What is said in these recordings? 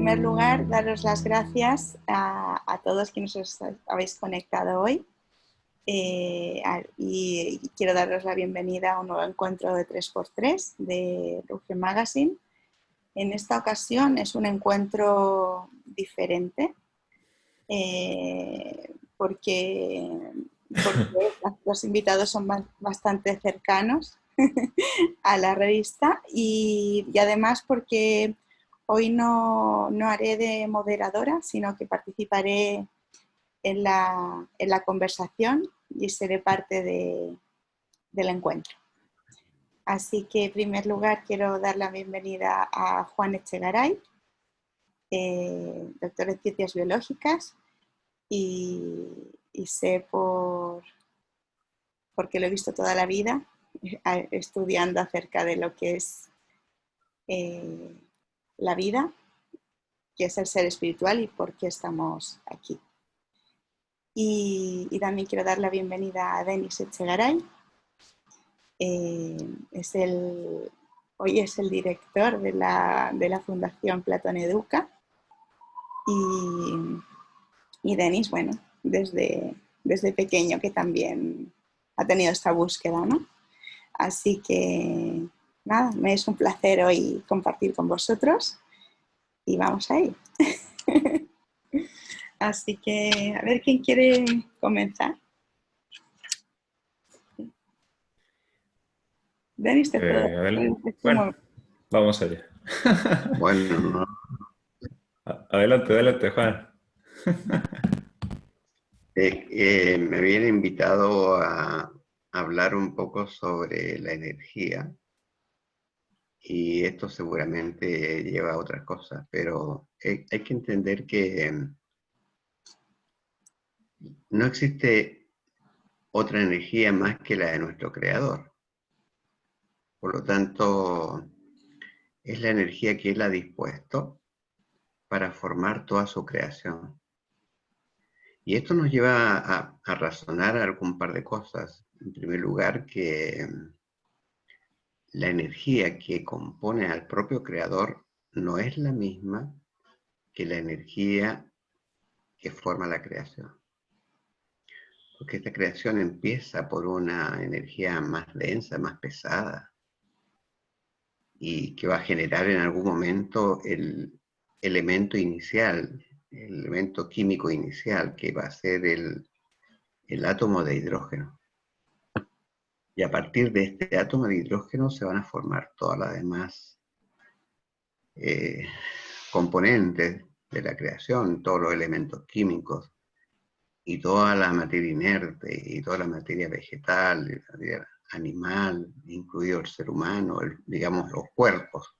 primer lugar, daros las gracias a todos quienes os habéis conectado hoy y quiero daros la bienvenida a un nuevo encuentro de 3x3 de Ruge Magazine. En esta ocasión es un encuentro diferente porque los invitados son bastante cercanos a la revista y además porque hoy no haré de moderadora, sino que participaré en la conversación y seré parte del encuentro. Así que en primer lugar quiero dar la bienvenida a Juan Echegaray, doctor en Ciencias Biológicas, y sé porque lo he visto toda la vida estudiando acerca de lo que es la vida, qué es el ser espiritual y por qué estamos aquí. Y también quiero dar la bienvenida a Denis Echegaray. Hoy es el director de la Fundación Platón Educa. Y Denis, bueno, desde pequeño que también ha tenido esta búsqueda, ¿no? Así que nada, me es un placer hoy compartir con vosotros y vamos a ir. Así que a ver quién quiere comenzar. Denis, te puedo. Bueno, vamos allá. Bueno, no. Adelante, Juan. Me habían invitado a hablar un poco sobre la energía y esto seguramente lleva a otras cosas, pero hay que entender que no existe otra energía más que la de nuestro creador. Por lo tanto, es la energía que él ha dispuesto para formar toda su creación. Y esto nos lleva a razonar algún par de cosas. En primer lugar, que la energía que compone al propio creador no es la misma que la energía que forma la creación. Porque esta creación empieza por una energía más densa, más pesada, y que va a generar en algún momento el elemento inicial, el elemento químico inicial, que va a ser el átomo de hidrógeno. Y a partir de este átomo de hidrógeno se van a formar todas las demás componentes de la creación, todos los elementos químicos, y toda la materia inerte, y toda la materia vegetal, la materia animal, incluido el ser humano, digamos los cuerpos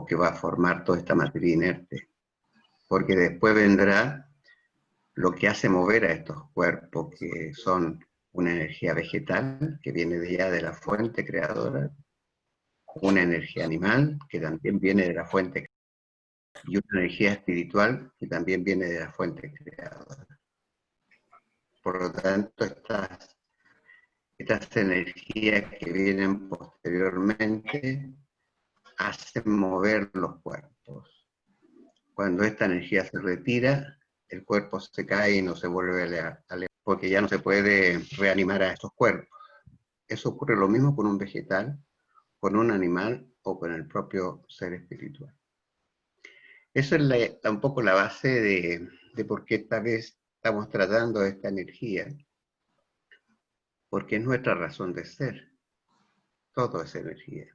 que va a formar toda esta materia inerte. Porque después vendrá lo que hace mover a estos cuerpos, que son una energía vegetal, que viene de ya de la fuente creadora, una energía animal, que también viene de la fuente, y una energía espiritual, que también viene de la fuente creadora. Por lo tanto, estas energías que vienen posteriormente hacen mover los cuerpos. Cuando esta energía se retira, el cuerpo se cae y no se vuelve a levantar, porque ya no se puede reanimar a estos cuerpos. Eso ocurre lo mismo con un vegetal, con un animal o con el propio ser espiritual. Eso es un poco la base de por qué esta vez estamos tratando esta energía, porque es nuestra razón de ser. Todo es energía.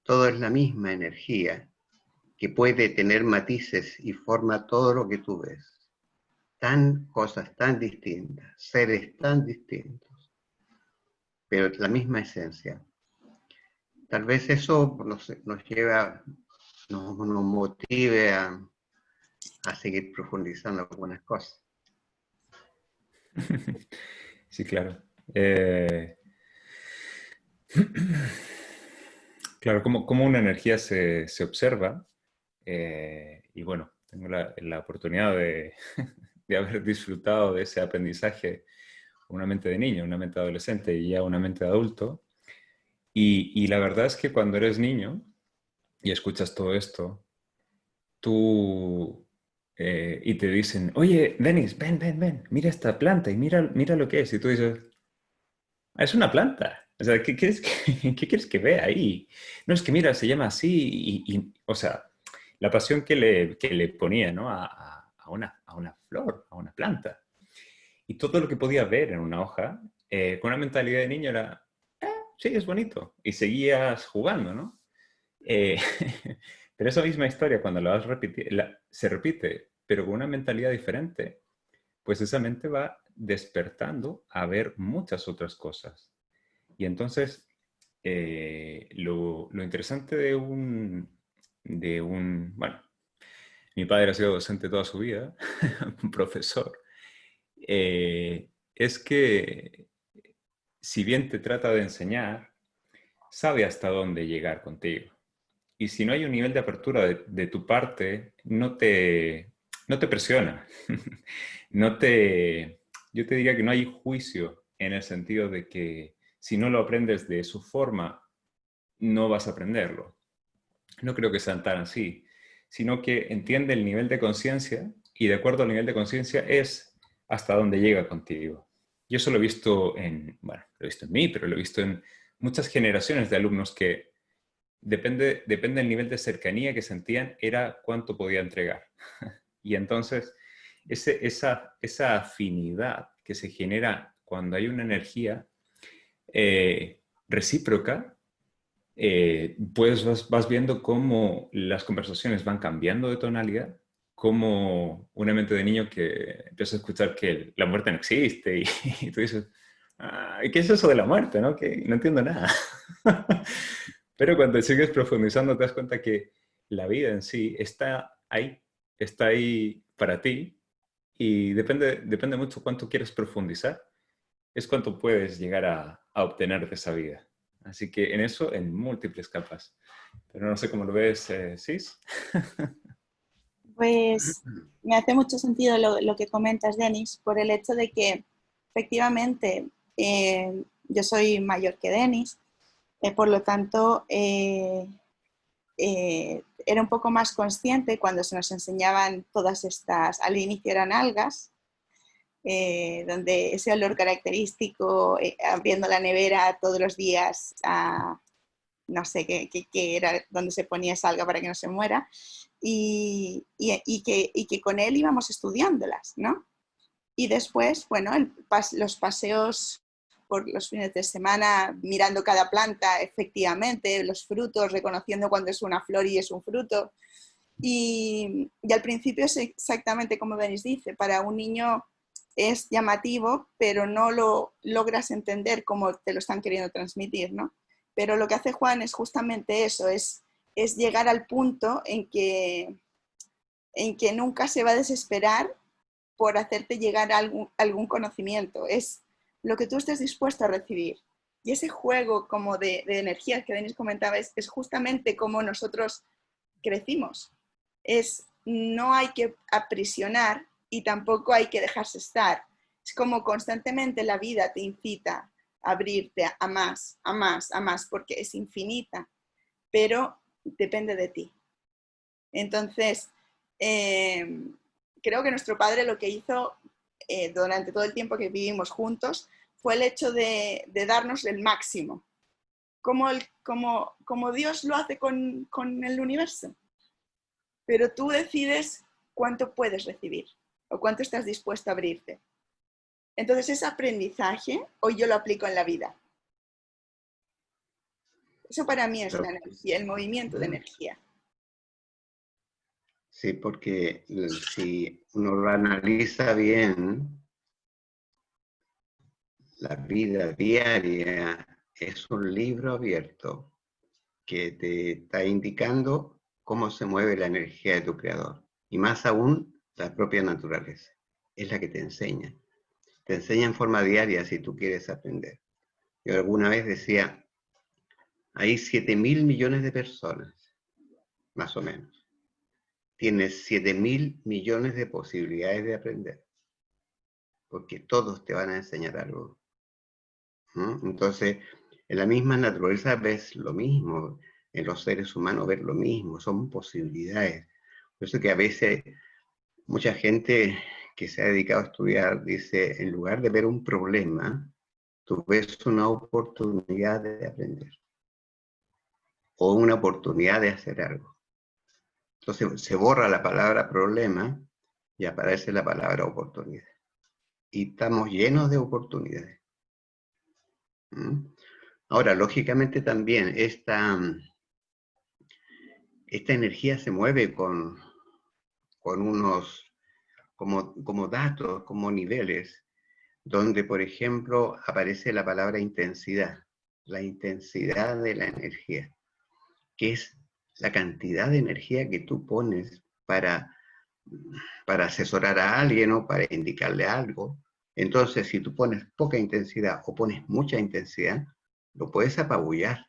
Todo es la misma energía que puede tener matices y forma todo lo que tú ves. Cosas tan distintas, seres tan distintos, pero la misma esencia. Tal vez eso nos lleva, nos motive a seguir profundizando algunas cosas. Sí, claro. Claro, como una energía se observa, y bueno, tengo la oportunidad de haber disfrutado de ese aprendizaje, una mente de niño, una mente de adolescente y ya una mente de adulto, y la verdad es que cuando eres niño y escuchas todo esto, tú y te dicen, oye, Denis, ven, ven, ven, mira esta planta y mira, mira lo que es. Y tú dices, "Ah, es una planta. O sea, ¿qué quieres que, qué quieres que vea ahí? No, es que mira, se llama así o sea, la pasión que le ponía, ¿no? A una flor, a una planta. Y todo lo que podía ver en una hoja, con una mentalidad de niño era, sí, es bonito. Y seguías jugando, ¿no? Eh, pero esa misma historia, cuando la vas se repite, pero con una mentalidad diferente, pues esa mente va despertando a ver muchas otras cosas. Y entonces, lo interesante bueno, mi padre ha sido docente toda su vida, un profesor, es que si bien te trata de enseñar, sabe hasta dónde llegar contigo. Y si no hay un nivel de apertura de tu parte, no te presiona. No te, yo te diría que no hay juicio en el sentido de que si no lo aprendes de su forma, no vas a aprenderlo. No creo que sean tan así, sino que entiende el nivel de conciencia y de acuerdo al nivel de conciencia es hasta dónde llega contigo. Yo eso lo he visto bueno, lo he visto en mí, pero lo he visto en muchas generaciones de alumnos que depende del nivel de cercanía que sentían, era cuánto podía entregar. Y entonces, esa afinidad que se genera cuando hay una energía recíproca, pues vas viendo cómo las conversaciones van cambiando de tonalidad, como una mente de niño que empieza a escuchar que la muerte no existe y tú dices, ¿qué es eso de la muerte? ¿No? Que no entiendo nada. Pero cuando sigues profundizando te das cuenta que la vida en sí está ahí para ti y depende mucho cuánto quieres profundizar, es cuánto puedes llegar a obtener de esa vida. Así que en eso, en múltiples capas. Pero no sé cómo lo ves, Sis. Pues me hace mucho sentido lo que comentas, Denis, por el hecho de que efectivamente yo soy mayor que Denis, por lo tanto era un poco más consciente cuando se nos enseñaban todas estas, al inicio eran algas, donde ese olor característico, abriendo la nevera todos los días, no sé qué era, donde se ponía esa alga para que no se muera, y que con él íbamos estudiándolas, ¿no? Y después, bueno, los paseos por los fines de semana, mirando cada planta, efectivamente, los frutos, reconociendo cuando es una flor y es un fruto. Y al principio es exactamente como Denis dice, para un niño es llamativo, pero no lo logras entender como te lo están queriendo transmitir, ¿no? Pero lo que hace Juan es justamente eso, es llegar al punto en que nunca se va a desesperar por hacerte llegar a algún conocimiento. Es lo que tú estés dispuesto a recibir. Y ese juego como de energía que Denis comentaba es justamente como nosotros crecimos. No hay que aprisionar y tampoco hay que dejarse estar. Es como constantemente la vida te incita a abrirte a más, a más, a más, porque es infinita, pero depende de ti. Entonces, creo que nuestro padre lo que hizo durante todo el tiempo que vivimos juntos fue el hecho de darnos el máximo, como Dios lo hace con el universo. Pero tú decides cuánto puedes recibir o cuánto estás dispuesto a abrirte. Entonces, ese aprendizaje hoy yo lo aplico en la vida. Eso para mí es la energía, el movimiento de energía. Sí, porque si uno lo analiza bien, la vida diaria es un libro abierto que te está indicando cómo se mueve la energía de tu creador. Y más aún, la propia naturaleza. Es la que te enseña. Te enseña en forma diaria si tú quieres aprender. Yo alguna vez decía, hay 7.000 millones de personas, más o menos. Tienes 7.000 millones de posibilidades de aprender. Porque todos te van a enseñar algo. Entonces, en la misma naturaleza ves lo mismo, en los seres humanos ves lo mismo, son posibilidades. Por eso que a veces mucha gente que se ha dedicado a estudiar dice, en lugar de ver un problema, tú ves una oportunidad de aprender o una oportunidad de hacer algo. Entonces se borra la palabra problema y aparece la palabra oportunidad. Y estamos llenos de oportunidades. ¿Mm? Ahora, lógicamente también esta energía se mueve con unos como datos, como niveles, donde, por ejemplo, aparece la palabra intensidad, la intensidad de la energía, que es la cantidad de energía que tú pones para asesorar a alguien o para indicarle algo. Entonces, si tú pones poca intensidad o pones mucha intensidad, lo puedes apabullar.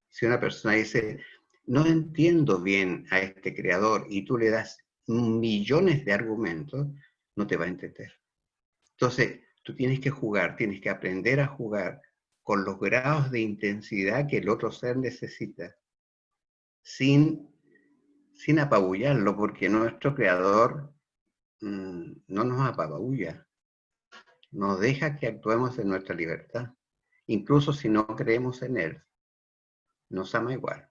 Si una persona dice, no entiendo bien a este creador, y tú le das millones de argumentos, no te va a entender. Entonces, tú tienes que jugar, tienes que aprender a jugar con los grados de intensidad que el otro ser necesita, sin apabullarlo, porque nuestro creador no nos apabulla, nos deja que actuemos en nuestra libertad. Incluso si no creemos en él, nos ama igual.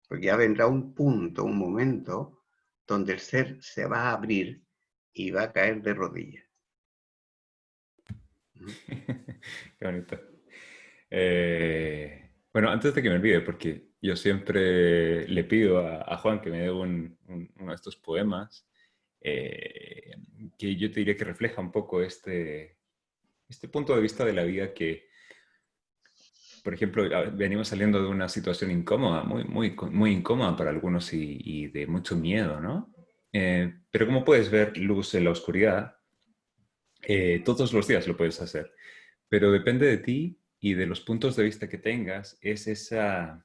Porque ya vendrá un punto, un momento, donde el ser se va a abrir y va a caer de rodillas. Qué bonito. Bueno, antes de que me olvide, porque yo siempre le pido a Juan que me dé uno de estos poemas, que yo te diría que refleja un poco este punto de vista de la vida que, por ejemplo, venimos saliendo de una situación incómoda, muy incómoda para algunos y de mucho miedo, ¿no? Pero como puedes ver luz en la oscuridad, todos los días lo puedes hacer, pero depende de ti y de los puntos de vista que tengas, es esa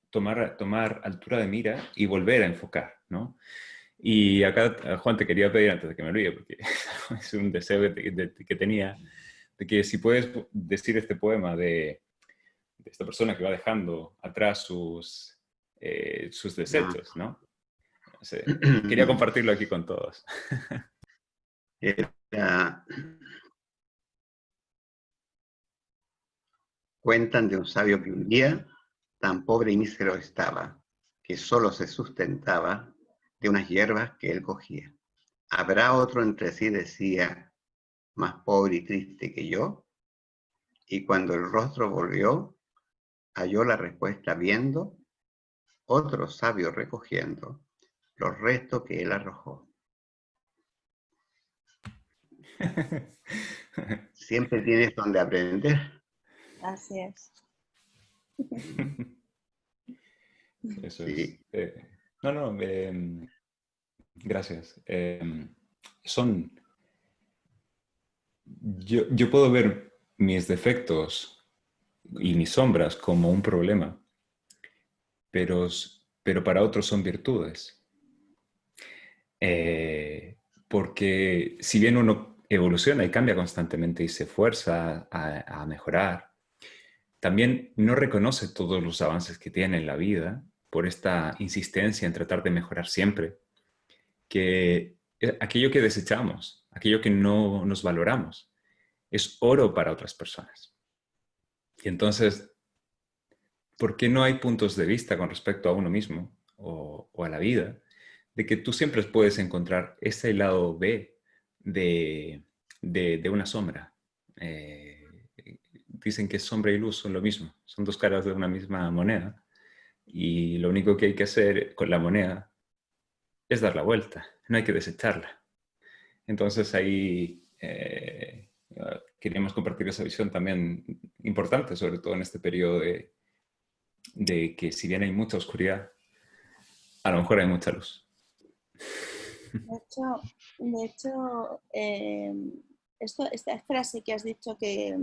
tomar altura de mira y volver a enfocar, ¿no? Y acá, Juan, te quería pedir antes de que me olvide, porque es un deseo que tenía, de que si puedes decir este poema de esta persona que va dejando atrás sus desechos, ¿no? O sea, quería compartirlo aquí con todos. Cuentan de un sabio que un día tan pobre y mísero estaba, que solo se sustentaba de unas hierbas que él cogía. ¿Habrá otro entre sí, decía, más pobre y triste que yo? Y cuando el rostro volvió, halló la respuesta viendo otro sabio recogiendo los restos que él arrojó. Siempre tienes donde aprender. Así es. Eso es. Sí. No, gracias. Son, yo puedo ver mis defectos y mis sombras como un problema, pero, pero para otros son virtudes. Porque si bien uno evoluciona y cambia constantemente y se esfuerza a mejorar, también no reconoce todos los avances que tiene en la vida por esta insistencia en tratar de mejorar siempre, que aquello que desechamos, aquello que no nos valoramos, es oro para otras personas. Y entonces, ¿por qué no hay puntos de vista con respecto a uno mismo o a la vida? De que tú siempre puedes encontrar ese lado B de una sombra. Dicen que sombra y luz son lo mismo, son dos caras de una misma moneda. Y lo único que hay que hacer con la moneda es dar la vuelta, no hay que desecharla. Entonces ahí queríamos compartir esa visión también importante, sobre todo en este periodo de que si bien hay mucha oscuridad, a lo mejor hay mucha luz. Esta frase que has dicho que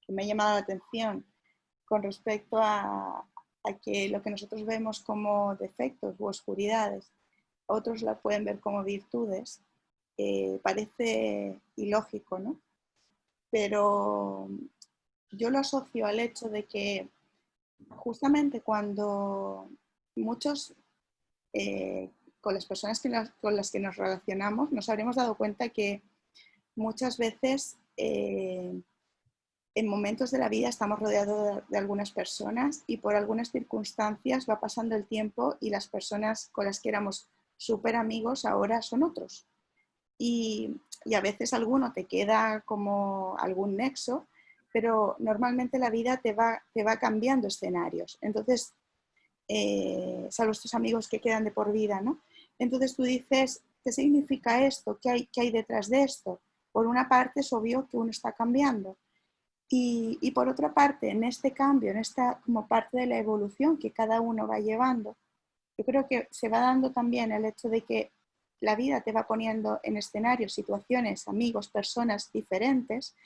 me ha llamado la atención con respecto a que lo que nosotros vemos como defectos u oscuridades, otros la pueden ver como virtudes, parece ilógico, ¿no? Pero yo lo asocio al hecho de que justamente cuando muchos con las personas con las que nos relacionamos, nos habremos dado cuenta que muchas veces en momentos de la vida estamos rodeados de algunas personas y por algunas circunstancias va pasando el tiempo y las personas con las que éramos súper amigos ahora son otros. Y a veces alguno te queda como algún nexo, pero normalmente la vida te va cambiando escenarios. Entonces, salvo estos amigos que quedan de por vida, ¿no? Entonces tú dices, ¿qué significa esto? ¿Qué hay detrás de esto? Por una parte es obvio que uno está cambiando. Y por otra parte, en este cambio, en esta como parte de la evolución que cada uno va llevando, yo creo que se va dando también el hecho de que la vida te va poniendo en escenarios, situaciones, amigos, personas diferentes,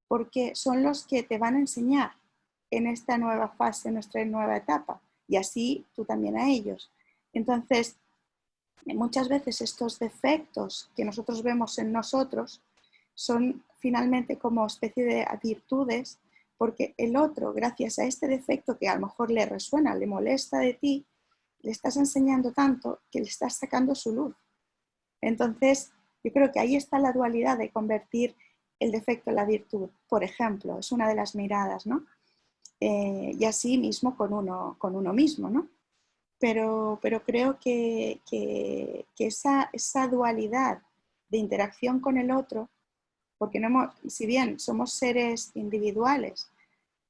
porque son los que te van a enseñar en esta nueva fase, en nuestra nueva etapa, y así tú también a ellos. Entonces, muchas veces estos defectos que nosotros vemos en nosotros son finalmente como especie de virtudes, porque el otro, gracias a este defecto que a lo mejor le resuena, le molesta de ti, le estás enseñando tanto que le estás sacando su luz. Entonces, yo creo que ahí está la dualidad de convertir el defecto en la virtud. Por ejemplo, es una de las miradas, ¿no? Y así mismo con uno mismo, ¿no? Pero creo que esa dualidad de interacción con el otro, porque si bien somos seres individuales,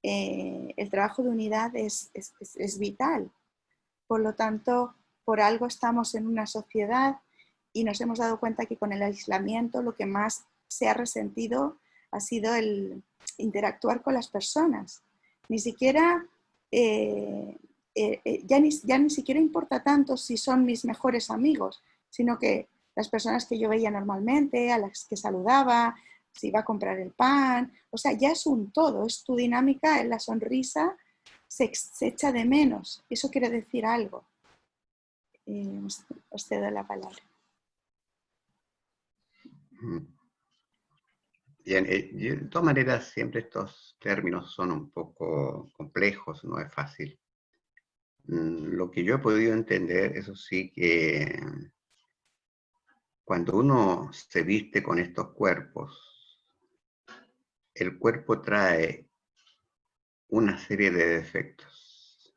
el trabajo de unidad es vital. Por lo tanto, por algo estamos en una sociedad y nos hemos dado cuenta que con el aislamiento lo que más se ha resentido ha sido el interactuar con las personas. Ni siquiera, ya ni siquiera importa tanto si son mis mejores amigos, sino que las personas que yo veía normalmente, a las que saludaba, si iba a comprar el pan, o sea, ya es un todo, es tu dinámica, en la sonrisa se echa de menos. Eso quiere decir algo. Os cedo la palabra. Bien, de todas maneras, siempre estos términos son un poco complejos, no es fácil. Lo que yo he podido entender, eso sí, que cuando uno se viste con estos cuerpos, el cuerpo trae una serie de defectos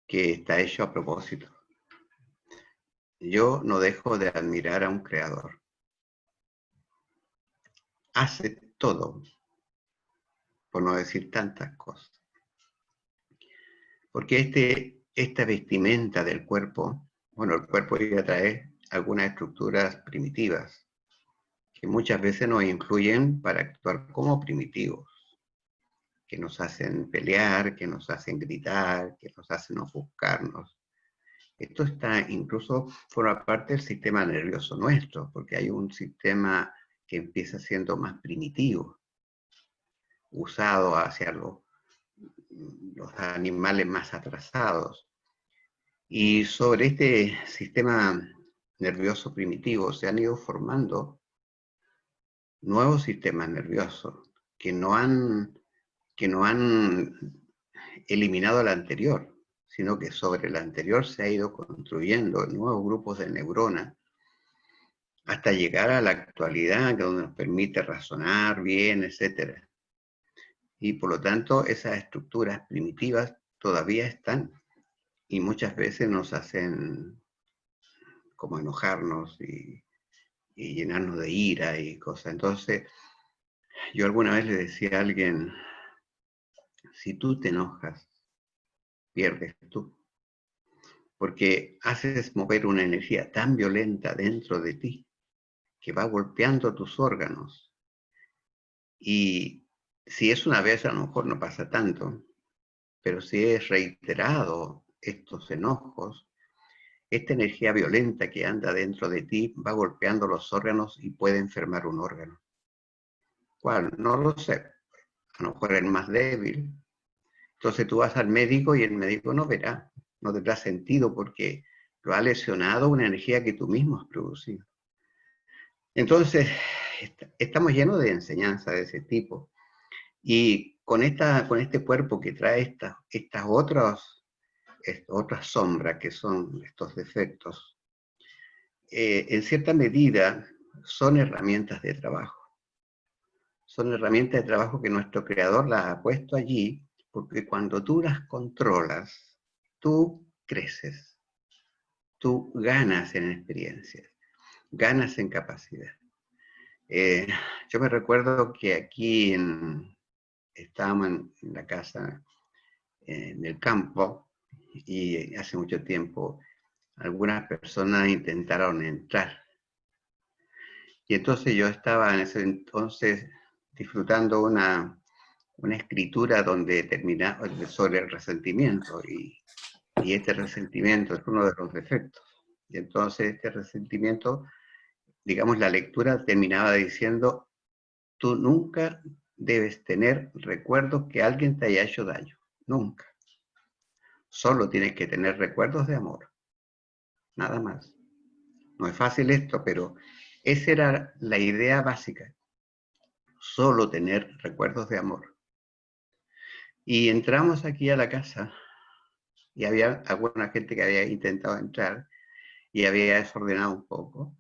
que está hecho a propósito. Yo no dejo de admirar a un creador. Hace todo, por no decir tantas cosas. Porque esta vestimenta del cuerpo, bueno, el cuerpo ya trae algunas estructuras primitivas que muchas veces nos influyen para actuar como primitivos, que nos hacen pelear, que nos hacen gritar, que nos hacen ofuscarnos. Esto está incluso forma parte del sistema nervioso nuestro, porque hay un sistema que empieza siendo más primitivo, usado hacia los animales más atrasados. Y sobre este sistema nervioso primitivo se han ido formando nuevos sistemas nerviosos que no han eliminado el anterior, sino que sobre el anterior se ha ido construyendo nuevos grupos de neuronas hasta llegar a la actualidad, donde nos permite razonar bien, etc. Y por lo tanto, esas estructuras primitivas todavía están y muchas veces nos hacen como enojarnos y llenarnos de ira y cosas. Entonces, yo alguna vez le decía a alguien, si tú te enojas, pierdes tú. Porque haces mover una energía tan violenta dentro de ti que va golpeando tus órganos. Y si es una vez, a lo mejor no pasa tanto, pero si es reiterado estos enojos, esta energía violenta que anda dentro de ti va golpeando los órganos y puede enfermar un órgano. ¿Cuál? No lo sé. A lo mejor el más débil. Entonces tú vas al médico y el médico no verá, no tendrá sentido porque lo ha lesionado una energía que tú mismo has producido. Entonces, estamos llenos de enseñanza de ese tipo. Y con este cuerpo que trae estas otras otras sombras que son estos defectos, en cierta medida son herramientas de trabajo. Son herramientas de trabajo que nuestro creador las ha puesto allí, porque cuando tú las controlas, tú creces, tú ganas en experiencia, ganas en capacidad. Yo me recuerdo que aquí estábamos en la casa, en el campo, y hace mucho tiempo algunas personas intentaron entrar. Y entonces yo estaba en ese entonces disfrutando una escritura donde terminaba sobre el resentimiento, y este resentimiento es uno de los defectos. Y entonces este resentimiento, digamos, la lectura terminaba diciendo: tú nunca debes tener recuerdos que alguien te haya hecho daño, nunca. Solo tienes que tener recuerdos de amor, nada más. No es fácil esto, pero esa era la idea básica, solo tener recuerdos de amor. Y entramos aquí a la casa y había alguna gente que había intentado entrar y había desordenado un poco.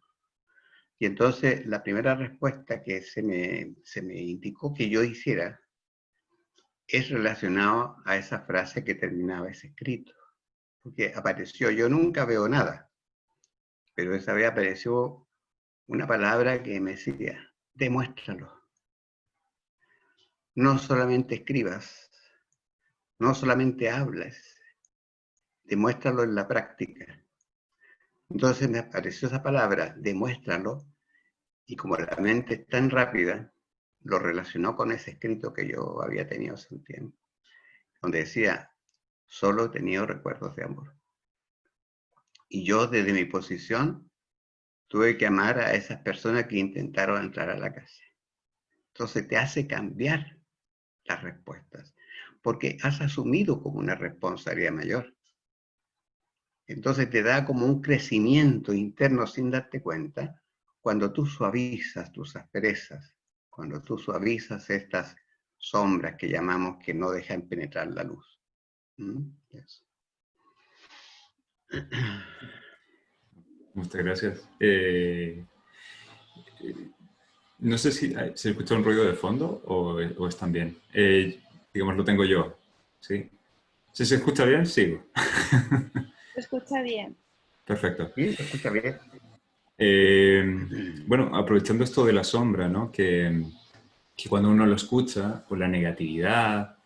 Y entonces la primera respuesta que se me indicó que yo hiciera es relacionado a esa frase que terminaba ese escrito. Porque apareció: yo nunca veo nada. Pero esa vez apareció una palabra que me decía: demuéstralo. No solamente escribas, no solamente hables, demuéstralo en la práctica. Entonces me apareció esa palabra, demuéstralo, y como la mente es tan rápida, lo relacionó con ese escrito que yo había tenido hace un tiempo, donde decía: solo he tenido recuerdos de amor. Y yo, desde mi posición, tuve que amar a esas personas que intentaron entrar a la casa. Entonces te hace cambiar las respuestas, porque has asumido como una responsabilidad mayor. Entonces te da como un crecimiento interno sin darte cuenta, cuando tú suavizas tus asperezas, cuando tú suavizas estas sombras que llamamos que no dejan penetrar la luz. Yes. Muchas gracias. No sé si se escucha un ruido de fondo o están bien. Digamos, lo tengo yo. ¿Sí? Si se escucha bien, sigo. Se escucha bien. Perfecto. Sí, se escucha bien. Bueno, aprovechando esto de la sombra, ¿no? Que cuando uno lo escucha, pues la negatividad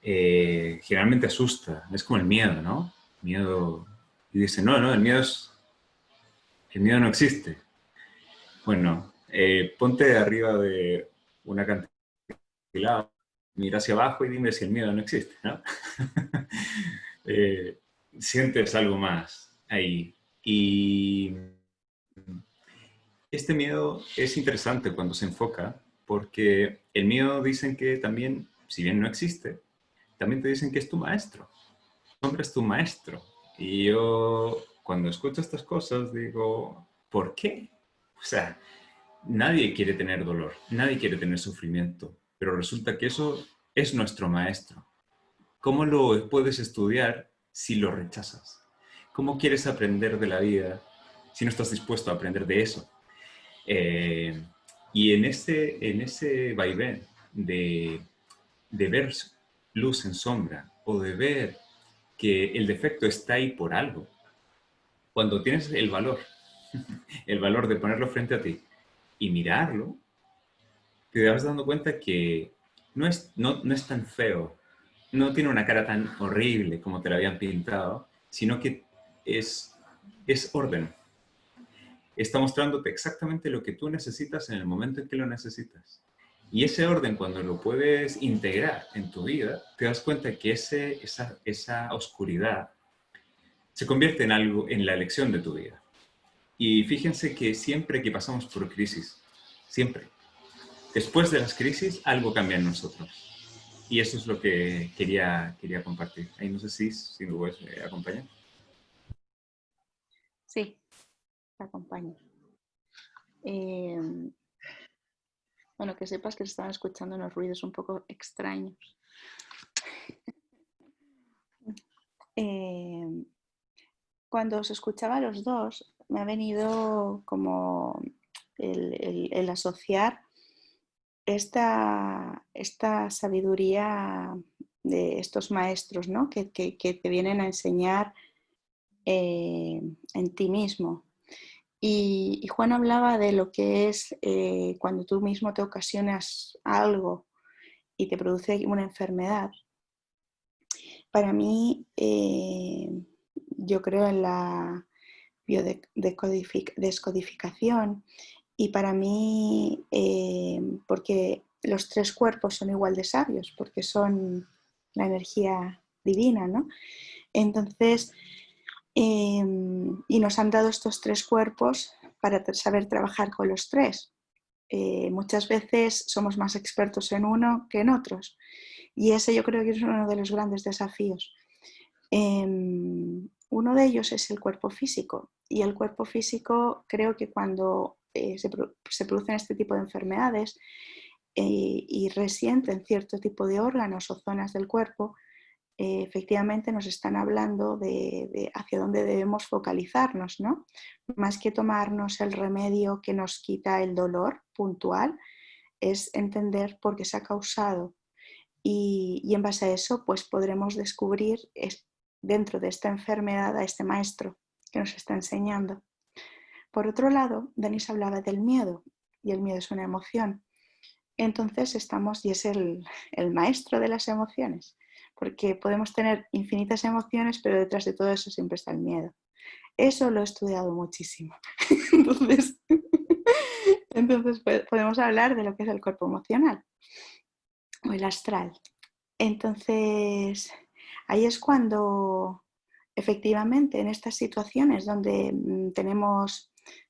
generalmente asusta. Es como el miedo, ¿no? Miedo. Y dicen: no, el miedo no existe. Bueno, ponte arriba de una acantilado, mira hacia abajo y dime si el miedo no existe, ¿no? Eh, sientes algo más ahí. Y este miedo es interesante cuando se enfoca, porque el miedo dicen que también, si bien no existe, también te dicen que es tu maestro. Tu hombre es tu maestro. Y yo, cuando escucho estas cosas, digo: ¿por qué? O sea, nadie quiere tener dolor, nadie quiere tener sufrimiento, pero resulta que eso es nuestro maestro. ¿Cómo lo puedes estudiar si lo rechazas? ¿Cómo quieres aprender de la vida si no estás dispuesto a aprender de eso? Eh, y en ese vaivén de ver luz en sombra o de ver que el defecto está ahí por algo, cuando tienes el valor de ponerlo frente a ti y mirarlo, te vas dando cuenta que no es tan feo, no tiene una cara tan horrible como te la habían pintado, sino que es, es orden. Está mostrándote exactamente lo que tú necesitas en el momento en que lo necesitas. Y ese orden, cuando lo puedes integrar en tu vida, te das cuenta que esa oscuridad se convierte en algo, en la elección de tu vida. Y fíjense que siempre que pasamos por crisis, siempre, después de las crisis, algo cambia en nosotros. Y eso es lo que quería compartir. Ahí no sé si me puedes acompañar. Sí, te acompaño. Bueno, que sepas que se estaban escuchando unos ruidos un poco extraños. cuando os escuchaba a los dos, me ha venido como el asociar esta sabiduría de estos maestros, ¿no? que te vienen a enseñar en ti mismo. Y Juan hablaba de lo que es cuando tú mismo te ocasionas algo y te produce una enfermedad. Para mí, yo creo en la biodescodificación y para mí, porque los tres cuerpos son igual de sabios, porque son la energía divina, ¿no? Entonces, y nos han dado estos tres cuerpos para saber trabajar con los tres. Muchas veces somos más expertos en uno que en otros y ese yo creo que es uno de los grandes desafíos. Uno de ellos es el cuerpo físico y el cuerpo físico creo que cuando se producen este tipo de enfermedades y resienten cierto tipo de órganos o zonas del cuerpo, efectivamente nos están hablando de hacia dónde debemos focalizarnos, ¿no? Más que tomarnos el remedio que nos quita el dolor puntual, es entender por qué se ha causado y en base a eso pues podremos descubrir dentro de esta enfermedad a este maestro que nos está enseñando. Por otro lado, Denis hablaba del miedo y el miedo es una emoción. Entonces y es el maestro de las emociones, porque podemos tener infinitas emociones, pero detrás de todo eso siempre está el miedo. Eso lo he estudiado muchísimo. Entonces podemos hablar de lo que es el cuerpo emocional o el astral. Entonces, ahí es cuando efectivamente en estas situaciones donde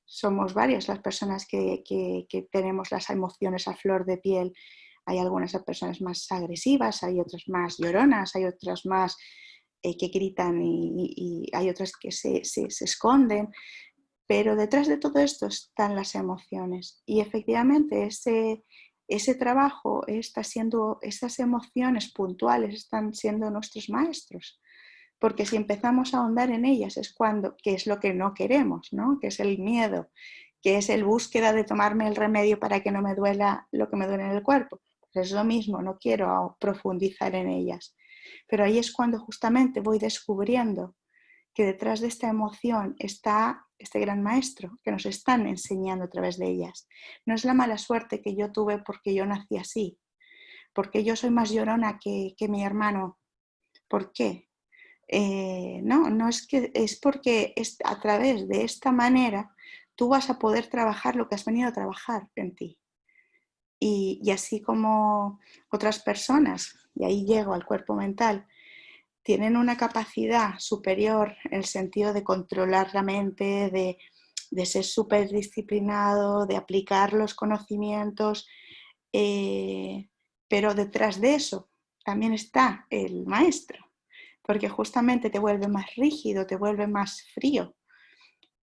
somos varias las personas que tenemos las emociones a flor de piel, hay algunas personas más agresivas, hay otras más lloronas, hay otras más que gritan y hay otras que se esconden, pero detrás de todo esto están las emociones y efectivamente ese trabajo esas emociones puntuales están siendo nuestros maestros, porque si empezamos a ahondar en ellas que es lo que no queremos, ¿no? Que es el miedo, que es el búsqueda de tomarme el remedio para que no me duela lo que me duele en el cuerpo. Pues es lo mismo, no quiero profundizar en ellas. Pero ahí es cuando justamente voy descubriendo que detrás de esta emoción está este gran maestro que nos están enseñando a través de ellas. No es la mala suerte que yo tuve porque yo nací así, porque yo soy más llorona que mi hermano. ¿Por qué? No es porque a través de esta manera tú vas a poder trabajar lo que has venido a trabajar en ti. Y así como otras personas, y ahí llego al cuerpo mental, tienen una capacidad superior en el sentido de controlar la mente, de ser súper disciplinado, de aplicar los conocimientos, pero detrás de eso también está el maestro, porque justamente te vuelve más rígido, te vuelve más frío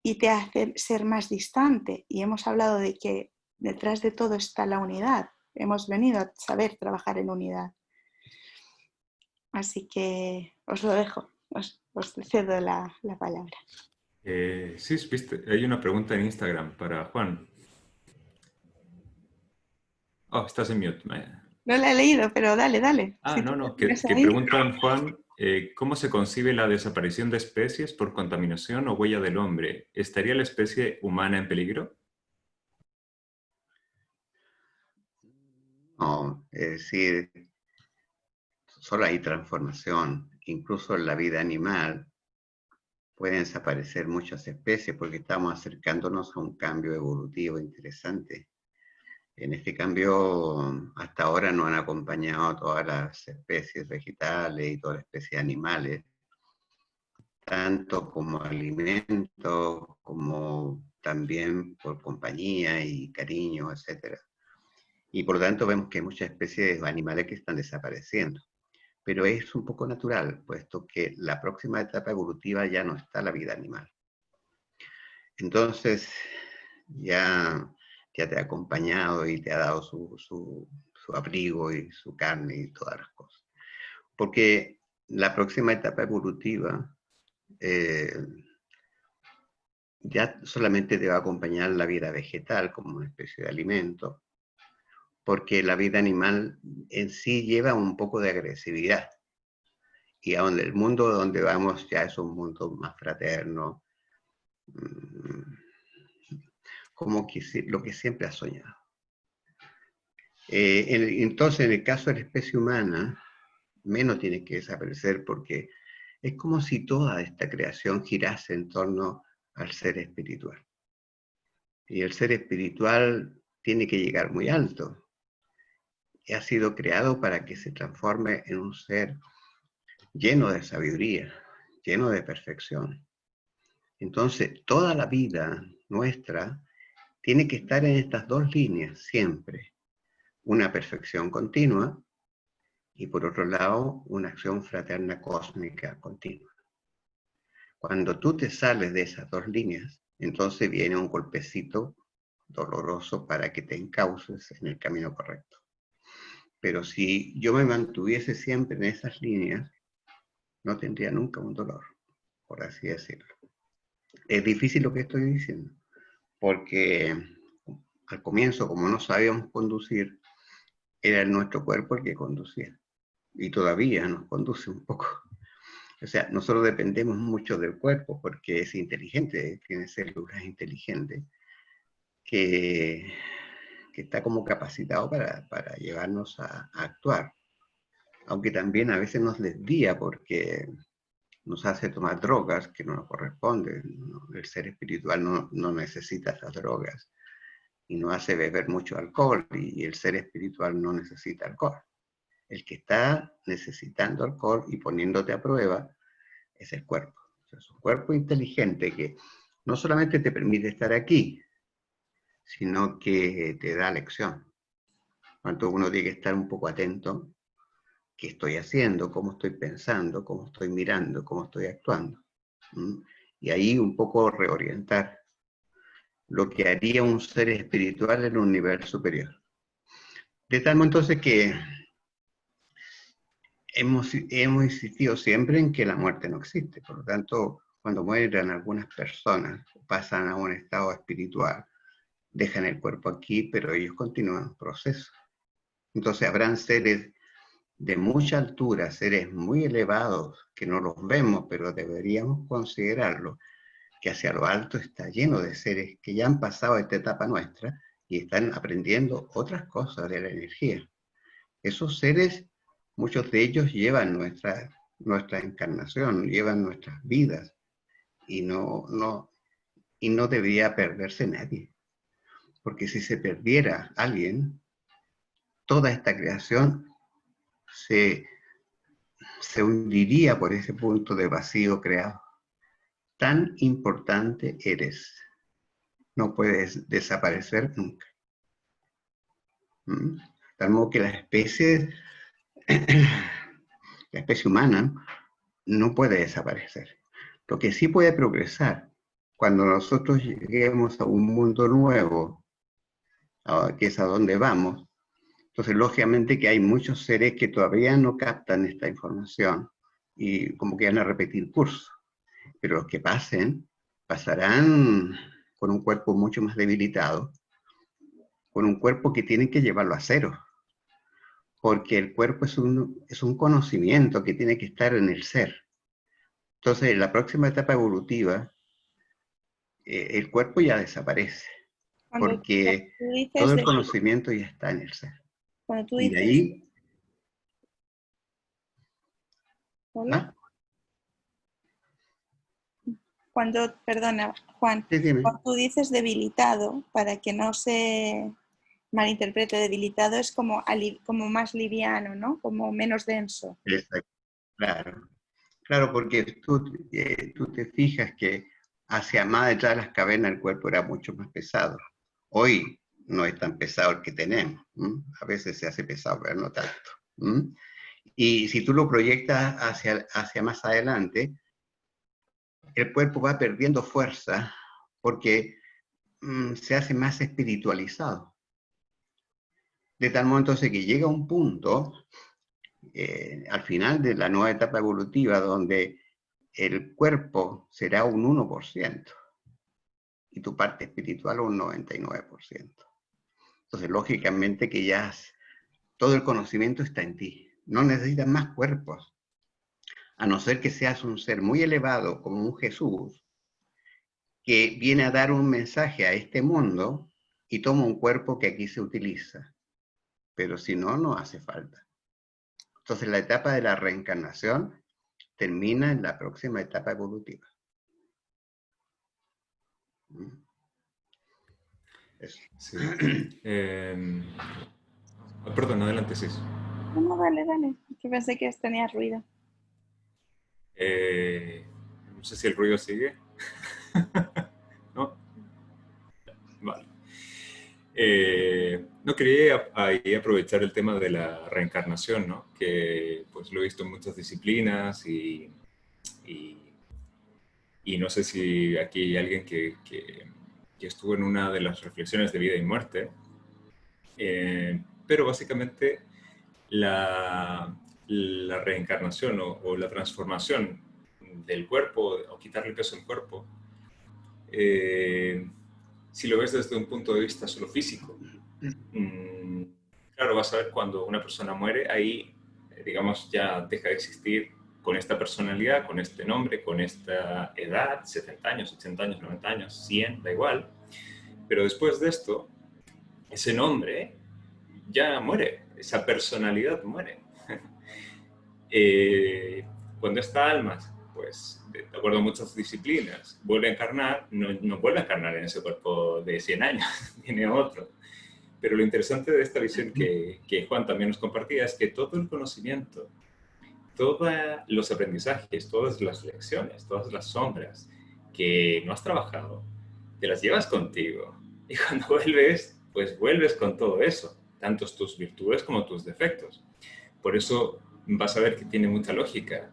y te hace ser más distante. Y hemos hablado de que detrás de todo está la unidad. Hemos venido a saber trabajar en unidad. Así que os lo dejo, os cedo la palabra. Sí, viste, hay una pregunta en Instagram para Juan. Oh, estás en mute. No la he leído, pero dale. Ah, Si tú no, lo que tienes ahí. preguntan, Juan, ¿cómo se concibe la desaparición de especies por contaminación o huella del hombre? ¿Estaría la especie humana en peligro? No, es decir, solo hay transformación. Incluso en la vida animal pueden desaparecer muchas especies porque estamos acercándonos a un cambio evolutivo interesante. En este cambio, hasta ahora nos han acompañado todas las especies vegetales y todas las especies animales, tanto como alimento, como también por compañía y cariño, etc. Y por lo tanto vemos que hay muchas especies de animales que están desapareciendo. Pero es un poco natural, puesto que la próxima etapa evolutiva ya no está la vida animal. Entonces, ya te ha acompañado y te ha dado su abrigo y su carne y todas las cosas. Porque la próxima etapa evolutiva ya solamente te va a acompañar la vida vegetal como una especie de alimento, porque la vida animal en sí lleva un poco de agresividad. Y a donde el mundo donde vamos ya es un mundo más fraterno, como que lo que siempre has soñado. Entonces, en el caso de la especie humana, menos tiene que desaparecer porque es como si toda esta creación girase en torno al ser espiritual. Y el ser espiritual tiene que llegar muy alto. Y ha sido creado para que se transforme en un ser lleno de sabiduría, lleno de perfección. Entonces, toda la vida nuestra tiene que estar en estas dos líneas siempre. Una perfección continua y por otro lado, una acción fraterna cósmica continua. Cuando tú te sales de esas dos líneas, entonces viene un golpecito doloroso para que te encauces en el camino correcto. Pero si yo me mantuviese siempre en esas líneas, no tendría nunca un dolor, por así decirlo. Es difícil lo que estoy diciendo, porque al comienzo, como no sabíamos conducir, era nuestro cuerpo el que conducía. Y todavía nos conduce un poco. O sea, nosotros dependemos mucho del cuerpo porque es inteligente, tiene células inteligentes, que está como capacitado para llevarnos a actuar. Aunque también a veces nos desvía porque nos hace tomar drogas que no nos corresponden. El ser espiritual no necesita esas drogas. Y nos hace beber mucho alcohol y el ser espiritual no necesita alcohol. El que está necesitando alcohol y poniéndote a prueba es el cuerpo. O sea, es un cuerpo inteligente que no solamente te permite estar aquí, sino que te da lección. Cuanto uno tiene que estar un poco atento, qué estoy haciendo, cómo estoy pensando, cómo estoy mirando, cómo estoy actuando. Y ahí un poco reorientar lo que haría un ser espiritual en un nivel superior. De tal modo entonces que hemos insistido siempre en que la muerte no existe. Por lo tanto, cuando mueren algunas personas, pasan a un estado espiritual, dejan el cuerpo aquí, pero ellos continúan el proceso. Entonces habrán seres de mucha altura, seres muy elevados, que no los vemos, pero deberíamos considerarlo, que hacia lo alto está lleno de seres que ya han pasado esta etapa nuestra y están aprendiendo otras cosas de la energía. Esos seres, muchos de ellos llevan nuestra encarnación, llevan nuestras vidas, y no debería perderse nadie. Porque si se perdiera alguien, toda esta creación se hundiría por ese punto de vacío creado. Tan importante eres. No puedes desaparecer nunca. Tal modo que la especie humana no puede desaparecer. Lo que sí puede progresar, cuando nosotros lleguemos a un mundo nuevo, que es a donde vamos, entonces lógicamente que hay muchos seres que todavía no captan esta información y como que van a repetir curso. Pero los que pasarán con un cuerpo mucho más debilitado, con un cuerpo que tienen que llevarlo a cero, porque el cuerpo es un conocimiento que tiene que estar en el ser. Entonces, en la próxima etapa evolutiva, el cuerpo ya desaparece, porque todo el conocimiento ya está en el ser. Cuando tú y dices... de ahí... ¿Hola? Perdona, Juan, Sí, cuando tú dices debilitado, para que no se malinterprete, debilitado es como más liviano, ¿no? Como menos denso. Exacto. Claro, porque tú te fijas que hacia más detrás de las cavernas el cuerpo era mucho más pesado. Hoy no es tan pesado el que tenemos. A veces se hace pesado, pero no tanto. Y si tú lo proyectas hacia más adelante, el cuerpo va perdiendo fuerza porque se hace más espiritualizado. De tal modo entonces que llega un punto al final de la nueva etapa evolutiva, donde el cuerpo será un 1% y tu parte espiritual un 99%. Entonces, lógicamente que ya todo el conocimiento está en ti. No necesitas más cuerpos, a no ser que seas un ser muy elevado como un Jesús, que viene a dar un mensaje a este mundo y toma un cuerpo que aquí se utiliza. Pero si no, no hace falta. Entonces la etapa de la reencarnación termina en la próxima etapa evolutiva. Eso. Sí. Perdón, adelante, sí. No, dale, dale. Que pensé que tenía ruido. No sé si el ruido sigue. ¿No? Vale. No quería ahí aprovechar el tema de la reencarnación, ¿no? Que pues lo he visto en muchas disciplinas y no sé si aquí hay alguien que estuvo en una de las reflexiones de vida y muerte, pero básicamente la reencarnación o la transformación del cuerpo o quitarle peso al cuerpo, si lo ves desde un punto de vista solo físico, claro, vas a ver cuando una persona muere, ahí, digamos, ya deja de existir con esta personalidad, con este nombre, con esta edad, 70 años, 80 años, 90 años, 100, da igual. Pero después de esto, ese nombre ya muere, esa personalidad muere. Cuando esta alma, pues, de acuerdo a muchas disciplinas, vuelve a encarnar, no vuelve a encarnar en ese cuerpo de 100 años, tiene otro. Pero lo interesante de esta visión que Juan también nos compartía es que todo el conocimiento, todos los aprendizajes, todas las lecciones, todas las sombras que no has trabajado, te las llevas contigo. Y cuando vuelves, pues vuelves con todo eso, tanto tus virtudes como tus defectos. Por eso vas a ver que tiene mucha lógica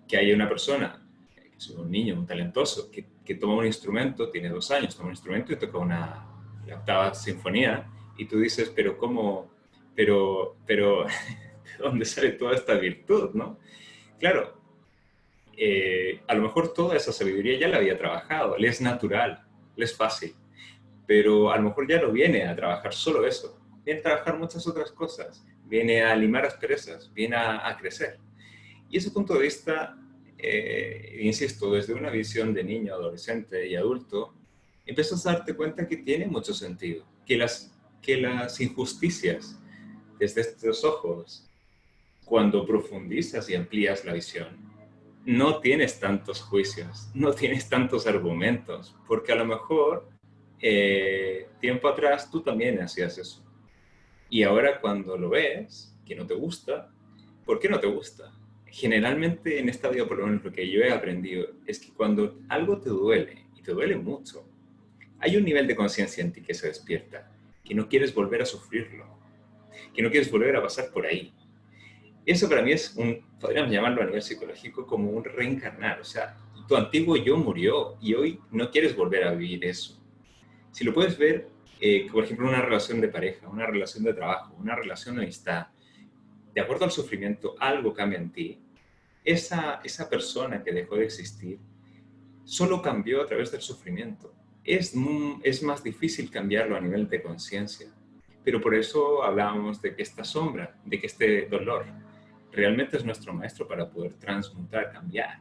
que haya una persona, que es un niño, un talentoso, que toma un instrumento, tiene 2 años, toma un instrumento y toca la octava sinfonía, y tú dices, pero ¿cómo? Pero ¿de dónde sale toda esta virtud, no? Claro, a lo mejor toda esa sabiduría ya la había trabajado, le es natural, le es fácil, pero a lo mejor ya no viene a trabajar solo eso, viene a trabajar muchas otras cosas, viene a limar asperezas, viene a crecer. Y ese punto de vista, insisto, desde una visión de niño, adolescente y adulto, empiezas a darte cuenta que tiene mucho sentido, que las injusticias desde estos ojos, cuando profundizas y amplías la visión, no tienes tantos juicios, no tienes tantos argumentos, porque a lo mejor tiempo atrás tú también hacías eso. Y ahora cuando lo ves, que no te gusta, ¿por qué no te gusta? Generalmente en esta vida, por lo menos lo que yo he aprendido, es que cuando algo te duele, y te duele mucho, hay un nivel de conciencia en ti que se despierta, que no quieres volver a sufrirlo, que no quieres volver a pasar por ahí. Eso para mí es podríamos llamarlo a nivel psicológico como un reencarnar. O sea, tu antiguo yo murió y hoy no quieres volver a vivir eso. Si lo puedes ver, por ejemplo, una relación de pareja, una relación de trabajo, una relación de amistad, de acuerdo al sufrimiento, algo cambia en ti. Esa persona que dejó de existir solo cambió a través del sufrimiento. Es más difícil cambiarlo a nivel de conciencia. Pero por eso hablábamos de que esta sombra, de que este dolor, realmente es nuestro maestro para poder transmutar, cambiar,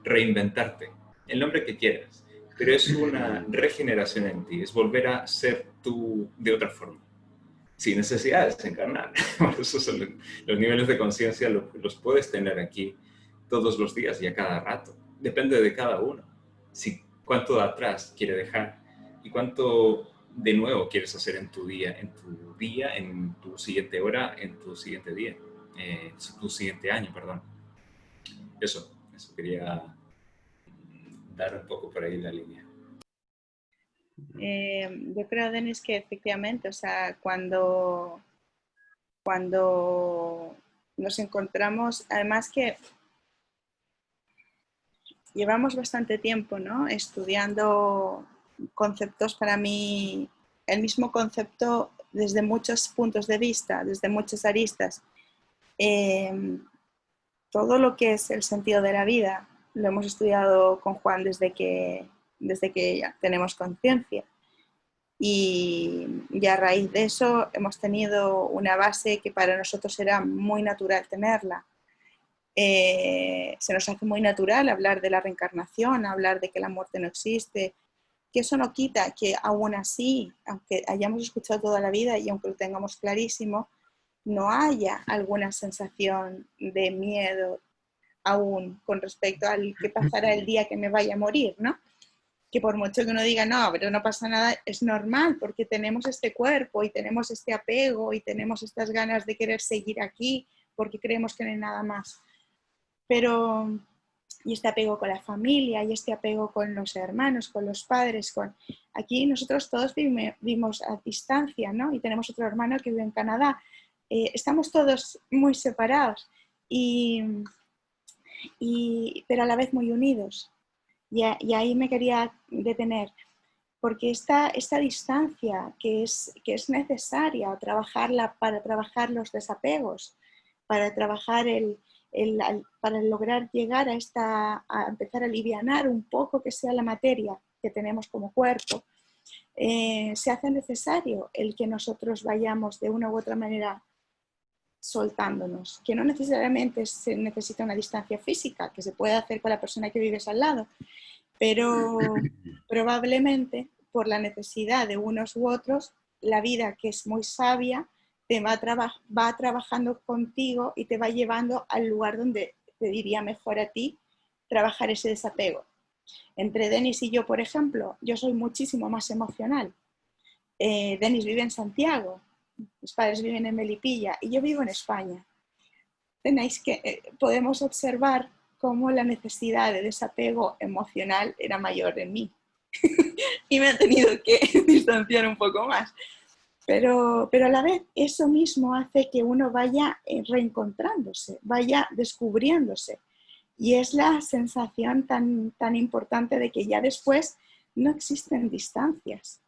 reinventarte, el nombre que quieras. Pero es una regeneración en ti, es volver a ser tú de otra forma, sin necesidad de desencarnar. Por eso son los niveles de conciencia los puedes tener aquí todos los días y a cada rato. Depende de cada uno. Cuánto de atrás quiere dejar y cuánto de nuevo quieres hacer en tu día, en tu siguiente hora, en tu siguiente día, tu siguiente año, perdón. Eso quería dar un poco por ahí la línea. Yo creo, Denis, que efectivamente, o sea, cuando nos encontramos, además que llevamos bastante tiempo, ¿no?, estudiando conceptos, para mí, el mismo concepto desde muchos puntos de vista, desde muchas aristas. Todo lo que es el sentido de la vida lo hemos estudiado con Juan desde que ya tenemos conciencia. Y a raíz de eso hemos tenido una base que para nosotros era muy natural tenerla. Se nos hace muy natural hablar de la reencarnación, hablar de que la muerte no existe, que eso no quita que aún así, aunque hayamos escuchado toda la vida y aunque lo tengamos clarísimo, no haya alguna sensación de miedo aún con respecto al qué pasará el día que me vaya a morir, ¿no? Que por mucho que uno diga, no, pero no pasa nada, es normal porque tenemos este cuerpo y tenemos este apego y tenemos estas ganas de querer seguir aquí porque creemos que no hay nada más. Pero, y este apego con la familia, y este apego con los hermanos, con los padres, aquí nosotros todos vivimos a distancia, ¿no? Y tenemos otro hermano que vive en Canadá. Estamos todos muy separados, pero a la vez muy unidos. Y ahí me quería detener, porque esta distancia que es necesaria trabajarla para trabajar los desapegos, para trabajar para lograr llegar a empezar a alivianar un poco que sea la materia que tenemos como cuerpo, se hace necesario el que nosotros vayamos de una u otra manera soltándonos, que no necesariamente se necesita una distancia física, que se puede hacer con la persona que vives al lado, pero probablemente por la necesidad de unos u otros, la vida, que es muy sabia, te va trabajando contigo y te va llevando al lugar donde te diría mejor a ti trabajar ese desapego. Entre Denis y yo, por ejemplo, yo soy muchísimo más emocional. Denis vive en Santiago, mis padres viven en Melipilla y yo vivo en España. Podemos observar cómo la necesidad de desapego emocional era mayor en mí. Y me ha tenido que distanciar un poco más. Pero a la vez eso mismo hace que uno vaya reencontrándose, vaya descubriéndose. Y es la sensación tan importante de que ya después no existen distancias.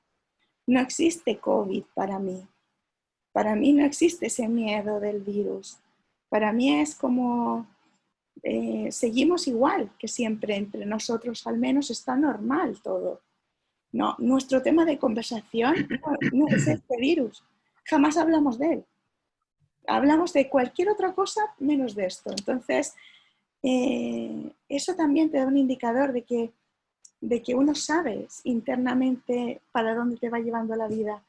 No existe COVID para mí. Para mí no existe ese miedo del virus. Para mí es como seguimos igual que siempre entre nosotros, al menos está normal todo. No, nuestro tema de conversación no es este virus. Jamás hablamos de él. Hablamos de cualquier otra cosa menos de esto. Entonces, eso también te da un indicador de que uno sabe internamente para dónde te va llevando la vida.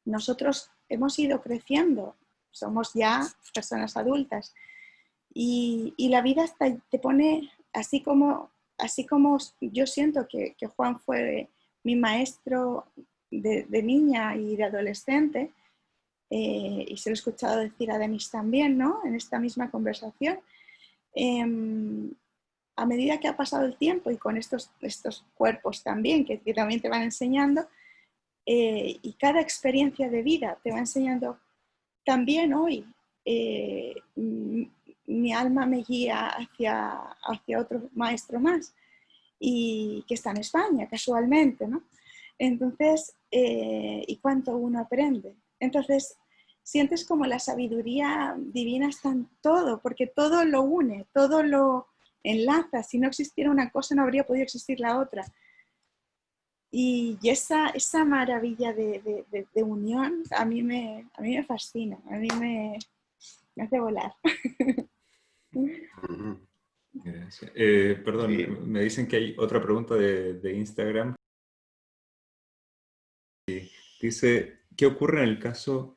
Nosotros hemos ido creciendo, somos ya personas adultas y la vida te pone, así como yo siento que Juan fue mi maestro de niña y de adolescente, y se lo he escuchado decir a Denis también, ¿no? En esta misma conversación, a medida que ha pasado el tiempo y con estos cuerpos también, que también te van enseñando, y cada experiencia de vida te va enseñando. También hoy mi alma me guía hacia otro maestro más, y que está en España casualmente, ¿no? Entonces, y cuánto uno aprende. Entonces, sientes como la sabiduría divina está en todo, porque todo lo une, todo lo enlaza. Si no existiera una cosa, no habría podido existir la otra. Y esa maravilla de unión a mí me fascina, a mí me hace volar. Gracias. Perdón, Sí. me dicen que hay otra pregunta de Instagram. Dice, ¿qué ocurre en el caso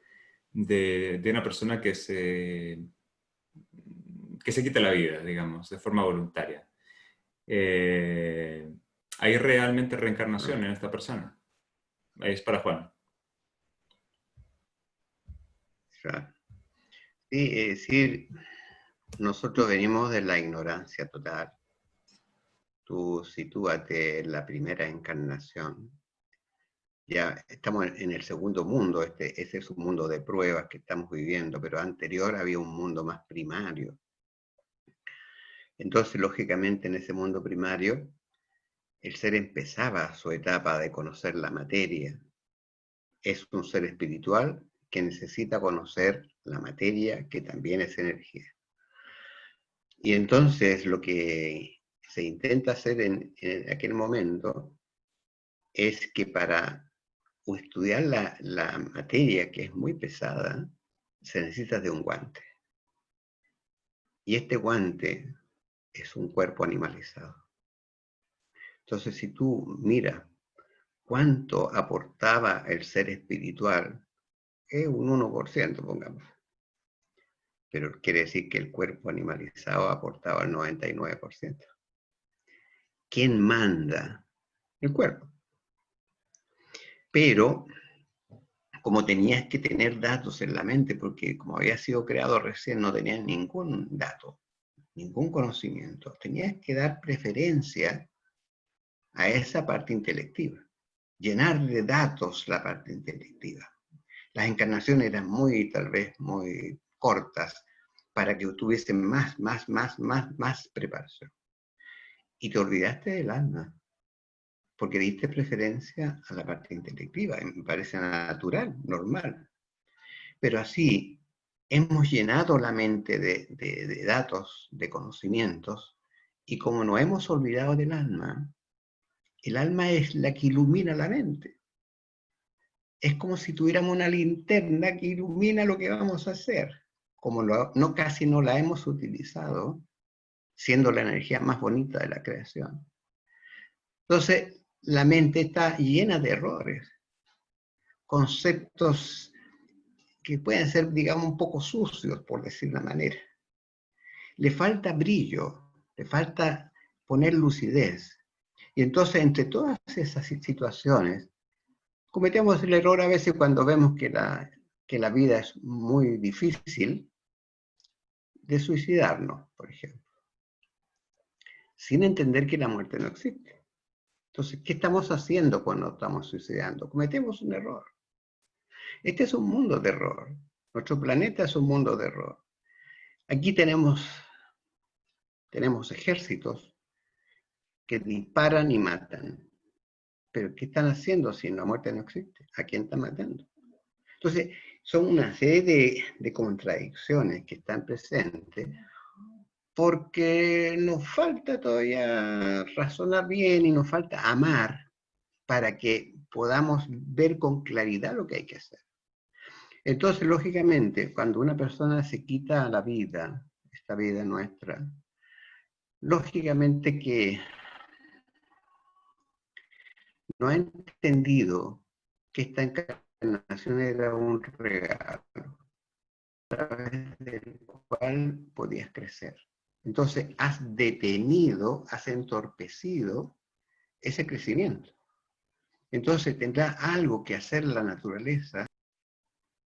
de una persona que se quita la vida, digamos, de forma voluntaria? ¿Hay realmente reencarnación en esta persona? Es para Juan. Claro. Sí, es decir, nosotros venimos de la ignorancia total. Tú sitúate en la primera encarnación. Ya estamos en el segundo mundo, ese es un mundo de pruebas que estamos viviendo, pero anterior había un mundo más primario. Entonces, lógicamente, en ese mundo primario, el ser empezaba su etapa de conocer la materia. Es un ser espiritual que necesita conocer la materia, que también es energía. Y entonces lo que se intenta hacer en aquel momento es que para estudiar la materia, que es muy pesada, se necesita de un guante. Y este guante es un cuerpo animalizado. Entonces, si tú miras cuánto aportaba el ser espiritual, es un 1%, pongamos. Pero quiere decir que el cuerpo animalizado aportaba el 99%. ¿Quién manda? El cuerpo. Pero, como tenías que tener datos en la mente, porque como había sido creado recién, no tenías ningún dato, ningún conocimiento, tenías que dar preferencia a esa parte intelectiva, llenar de datos la parte intelectiva. Las encarnaciones eran tal vez muy cortas, para que tuviesen más preparación. Y te olvidaste del alma, porque diste preferencia a la parte intelectiva, me parece natural, normal. Pero así hemos llenado la mente de datos, de conocimientos, y como nos hemos olvidado del alma, el alma es la que ilumina la mente. Es como si tuviéramos una linterna que ilumina lo que vamos a hacer. Como casi no la hemos utilizado, siendo la energía más bonita de la creación. Entonces, la mente está llena de errores, conceptos que pueden ser, digamos, un poco sucios, por decir una manera. Le falta brillo, le falta poner lucidez. Y entonces, entre todas esas situaciones, cometemos el error a veces cuando vemos que la vida es muy difícil, de suicidarnos, por ejemplo, sin entender que la muerte no existe. Entonces, ¿qué estamos haciendo cuando estamos suicidando? Cometemos un error. Este es un mundo de error. Nuestro planeta es un mundo de error. Aquí tenemos ejércitos que disparan y matan. Pero ¿qué están haciendo si la muerte no existe? ¿A quién están matando? Entonces, son una serie de contradicciones que están presentes porque nos falta todavía razonar bien y nos falta amar para que podamos ver con claridad lo que hay que hacer. Entonces, lógicamente, cuando una persona se quita la vida, esta vida nuestra, lógicamente que no ha entendido que esta encarnación era un regalo a través del cual podías crecer. Entonces, has detenido, has entorpecido ese crecimiento. Entonces, tendrá algo que hacer la naturaleza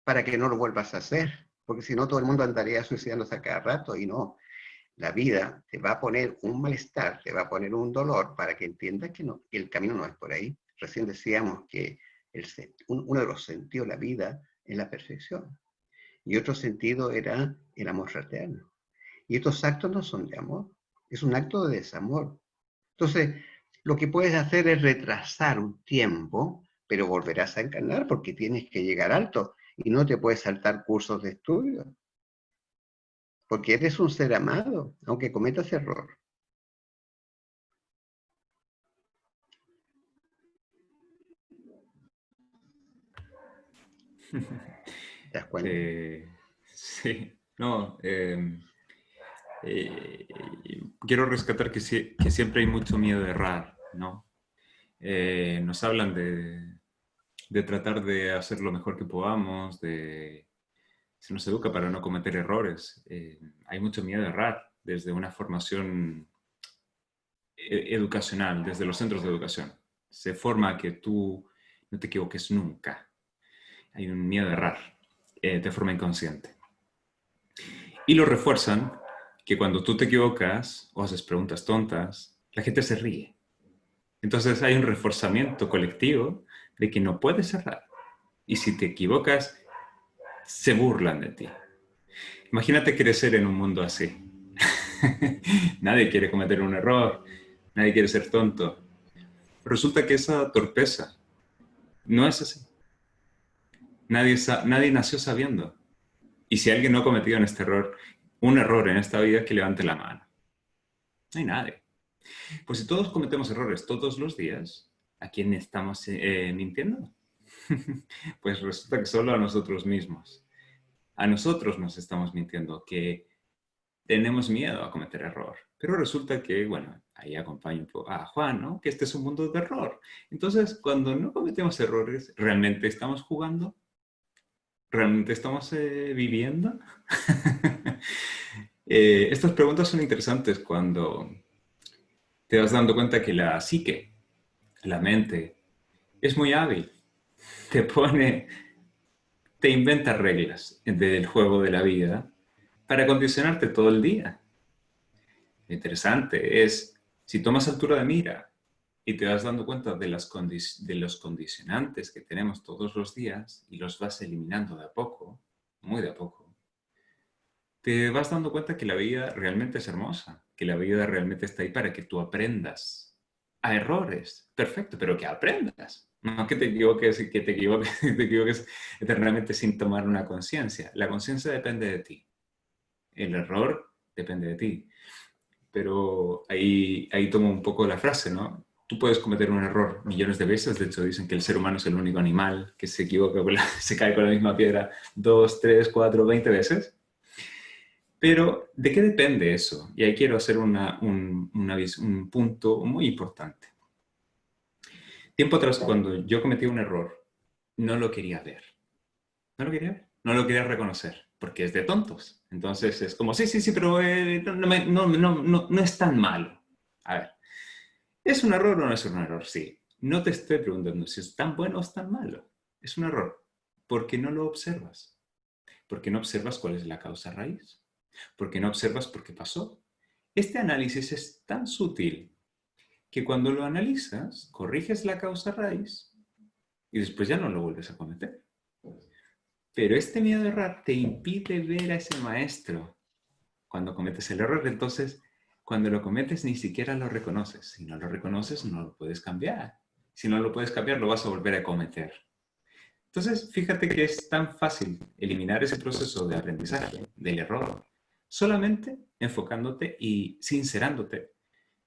para que no lo vuelvas a hacer, porque si no todo el mundo andaría suicidándose a cada rato y no. La vida te va a poner un malestar, te va a poner un dolor para que entiendas que el camino no es por ahí. Recién decíamos que uno de los sentidos de la vida es la perfección y otro sentido era el amor fraterno. Y estos actos no son de amor, es un acto de desamor. Entonces, lo que puedes hacer es retrasar un tiempo, pero volverás a encarnar porque tienes que llegar alto y no te puedes saltar cursos de estudio. Porque eres un ser amado, aunque cometas error. ¿Te das cuenta? Sí, no, quiero rescatar que siempre hay mucho miedo de errar, ¿no? Nos hablan de tratar de hacer lo mejor que podamos, se nos educa para no cometer errores. Hay mucho miedo de errar desde una formación educacional, desde los centros de educación. Se forma que tú no te equivoques nunca. Hay un miedo de errar de forma inconsciente. Y lo refuerzan que cuando tú te equivocas o haces preguntas tontas, la gente se ríe. Entonces hay un reforzamiento colectivo de que no puedes errar. Y si te equivocas, se burlan de ti. Imagínate crecer en un mundo así. Nadie quiere cometer un error, nadie quiere ser tonto. Resulta que esa torpeza no es así. Nadie nació sabiendo. Y si alguien no ha cometido un error en esta vida, que levante la mano. No hay nadie. Pues si todos cometemos errores todos los días, ¿a quién estamos mintiendo? Pues resulta que solo a nosotros mismos. A nosotros nos estamos mintiendo, que tenemos miedo a cometer error. Pero resulta que, bueno, ahí acompaño a Juan, ¿no? Que este es un mundo de error. Entonces, cuando no cometemos errores, ¿realmente estamos jugando? ¿Realmente estamos viviendo? Estas preguntas son interesantes cuando te vas dando cuenta que la psique, la mente, es muy hábil. Te te inventa reglas del juego de la vida para condicionarte todo el día. Lo interesante es, si tomas altura de mira y te vas dando cuenta de los condicionantes que tenemos todos los días y los vas eliminando de a poco, muy de a poco, te vas dando cuenta que la vida realmente es hermosa, que la vida realmente está ahí para que tú aprendas a errores. Perfecto, pero que aprendas. No que te equivoques y que te equivoques, te equivoques eternamente sin tomar una conciencia. La conciencia depende de ti. El error depende de ti. Pero ahí tomo un poco la frase, ¿no? Tú puedes cometer un error millones de veces. De hecho, dicen que el ser humano es el único animal que se equivoca, se cae con la misma piedra 2, 3, 4, 20 veces. Pero, ¿de qué depende eso? Y ahí quiero hacer un punto muy importante. Tiempo atrás, cuando yo cometí un error, no lo quería ver. No lo quería ver. No lo quería reconocer, porque es de tontos. Entonces es como, sí, pero no es tan malo. A ver, ¿es un error o no es un error? Sí. No te estoy preguntando si es tan bueno o es tan malo. Es un error, porque no lo observas. Porque no observas cuál es la causa raíz. Porque no observas por qué pasó. Este análisis es tan sutil que cuando lo analizas, corriges la causa raíz y después ya no lo vuelves a cometer. Pero este miedo a errar te impide ver a ese maestro cuando cometes el error. Entonces, cuando lo cometes ni siquiera lo reconoces. Si no lo reconoces, no lo puedes cambiar. Si no lo puedes cambiar, lo vas a volver a cometer. Entonces, fíjate que es tan fácil eliminar ese proceso de aprendizaje, del error, solamente enfocándote y sincerándote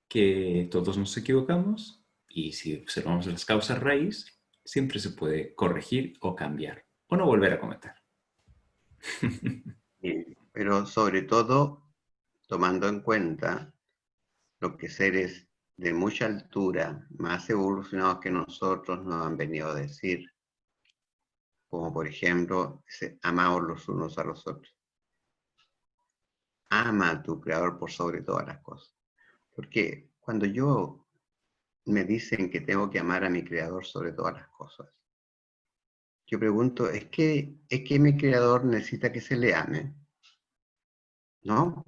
que todos nos equivocamos y si observamos las causas raíz, siempre se puede corregir o cambiar o no volver a cometer. Pero sobre todo, tomando en cuenta lo que seres de mucha altura, más evolucionados que nosotros, nos han venido a decir, como por ejemplo, amaos los unos a los otros. Ama a tu creador por sobre todas las cosas. Porque cuando me dicen que tengo que amar a mi creador sobre todas las cosas, yo pregunto, ¿es que mi creador necesita que se le ame? No,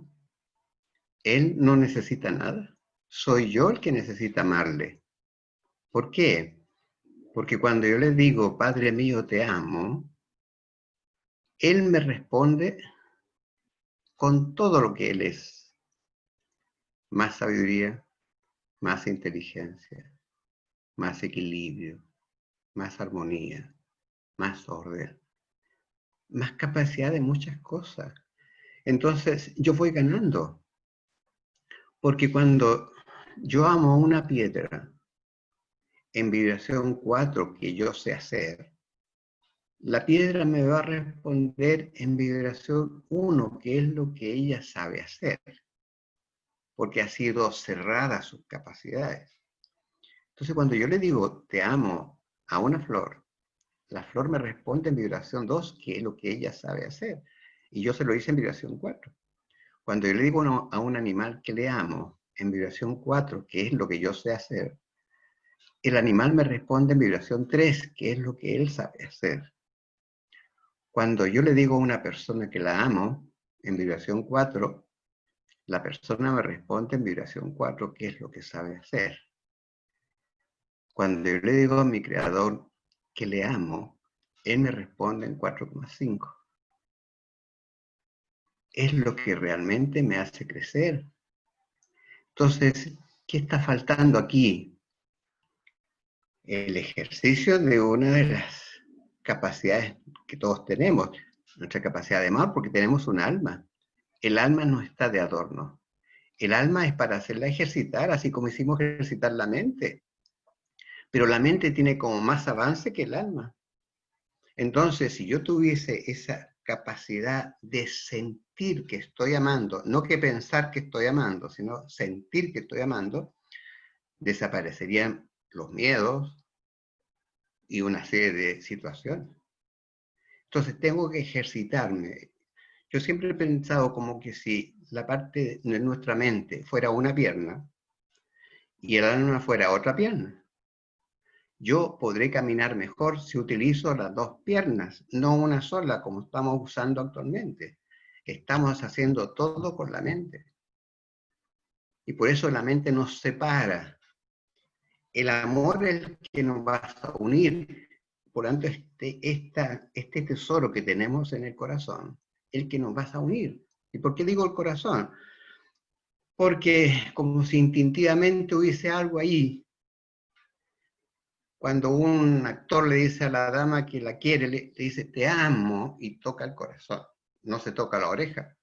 él no necesita nada. Soy yo el que necesita amarle. ¿Por qué? Porque cuando yo le digo, Padre mío, te amo, él me responde con todo lo que él es. Más sabiduría, más inteligencia, más equilibrio, más armonía, más orden, más capacidad de muchas cosas. Entonces yo voy ganando. Porque cuando yo amo una piedra en vibración 4 que yo sé hacer, la piedra me va a responder en vibración 1, que es lo que ella sabe hacer, porque ha sido cerrada sus capacidades. Entonces, cuando yo le digo, te amo a una flor, la flor me responde en vibración 2, que es lo que ella sabe hacer, y yo se lo hice en vibración 4. Cuando yo le digo a un animal que le amo en vibración 4, que es lo que yo sé hacer, el animal me responde en vibración 3, que es lo que él sabe hacer. Cuando yo le digo a una persona que la amo en vibración 4, la persona me responde en vibración 4, que es lo que sabe hacer. Cuando yo le digo a mi creador que le amo, él me responde en 4,5. Es lo que realmente me hace crecer. Entonces, ¿qué está faltando aquí? El ejercicio de una de las capacidades que todos tenemos, nuestra capacidad de amar, porque tenemos un alma. El alma no está de adorno. El alma es para hacerla ejercitar, así como hicimos ejercitar la mente. Pero la mente tiene como más avance que el alma. Entonces, si yo tuviese esa capacidad de sentir que estoy amando, no que pensar que estoy amando, sino sentir que estoy amando, desaparecerían los miedos y una serie de situaciones. Entonces, tengo que ejercitarme. Yo siempre he pensado como que si la parte de nuestra mente fuera una pierna y el alma fuera otra pierna, yo podré caminar mejor si utilizo las dos piernas, no una sola como estamos usando actualmente. Estamos haciendo todo con la mente. Y por eso la mente nos separa. El amor es el que nos va a unir. Por tanto, este tesoro que tenemos en el corazón, el que nos va a unir. ¿Y por qué digo el corazón? Porque como si instintivamente hubiese algo ahí. Cuando un actor le dice a la dama que la quiere, le dice, te amo, y toca el corazón. No se toca la oreja.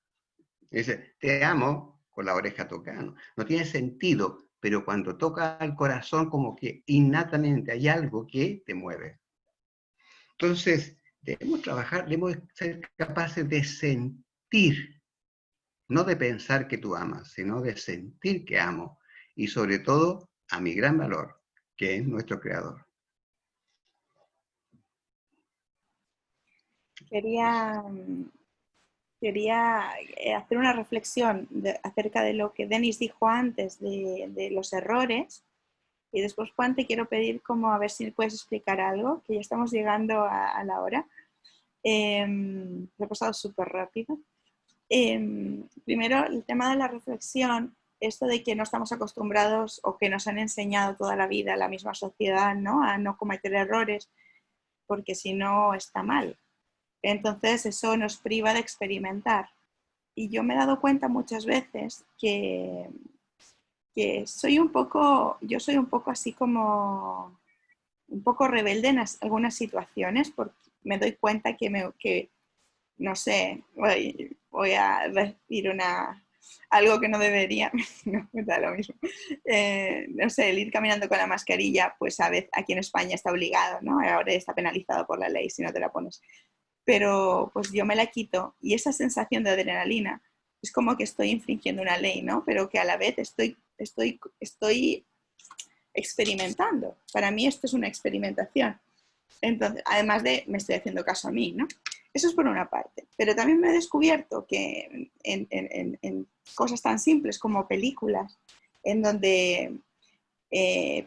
Dice, te amo, con la oreja tocando. No tiene sentido, pero cuando toca el corazón, como que innatamente hay algo que te mueve. Entonces, debemos trabajar, debemos ser capaces de sentir, no de pensar que tú amas, sino de sentir que amo, y sobre todo a mi gran valor, que es nuestro Creador. Quería hacer una reflexión acerca de lo que Denis dijo antes de los errores, y después, Juan, te quiero pedir como a ver si puedes explicar algo, que ya estamos llegando a la hora. Lo he pasado súper rápido. Primero, el tema de la reflexión, esto de que no estamos acostumbrados o que nos han enseñado toda la vida la misma sociedad, ¿no?, a no cometer errores, porque si no está mal. Entonces eso nos priva de experimentar. Y yo me he dado cuenta muchas veces que yo soy un poco así como un poco rebelde en algunas situaciones, porque me doy cuenta que no sé, voy a decir algo que no debería, no, me da lo mismo. No sé, el ir caminando con la mascarilla, pues a veces aquí en España está obligado, ¿no? Ahora está penalizado por la ley si no te la pones. Pero pues yo me la quito y esa sensación de adrenalina es como que estoy infringiendo una ley, ¿no? Pero que a la vez estoy experimentando. Para mí esto es una experimentación. Entonces, además de me estoy haciendo caso a mí, ¿no? Eso es por una parte. Pero también me he descubierto que en cosas tan simples como películas, en donde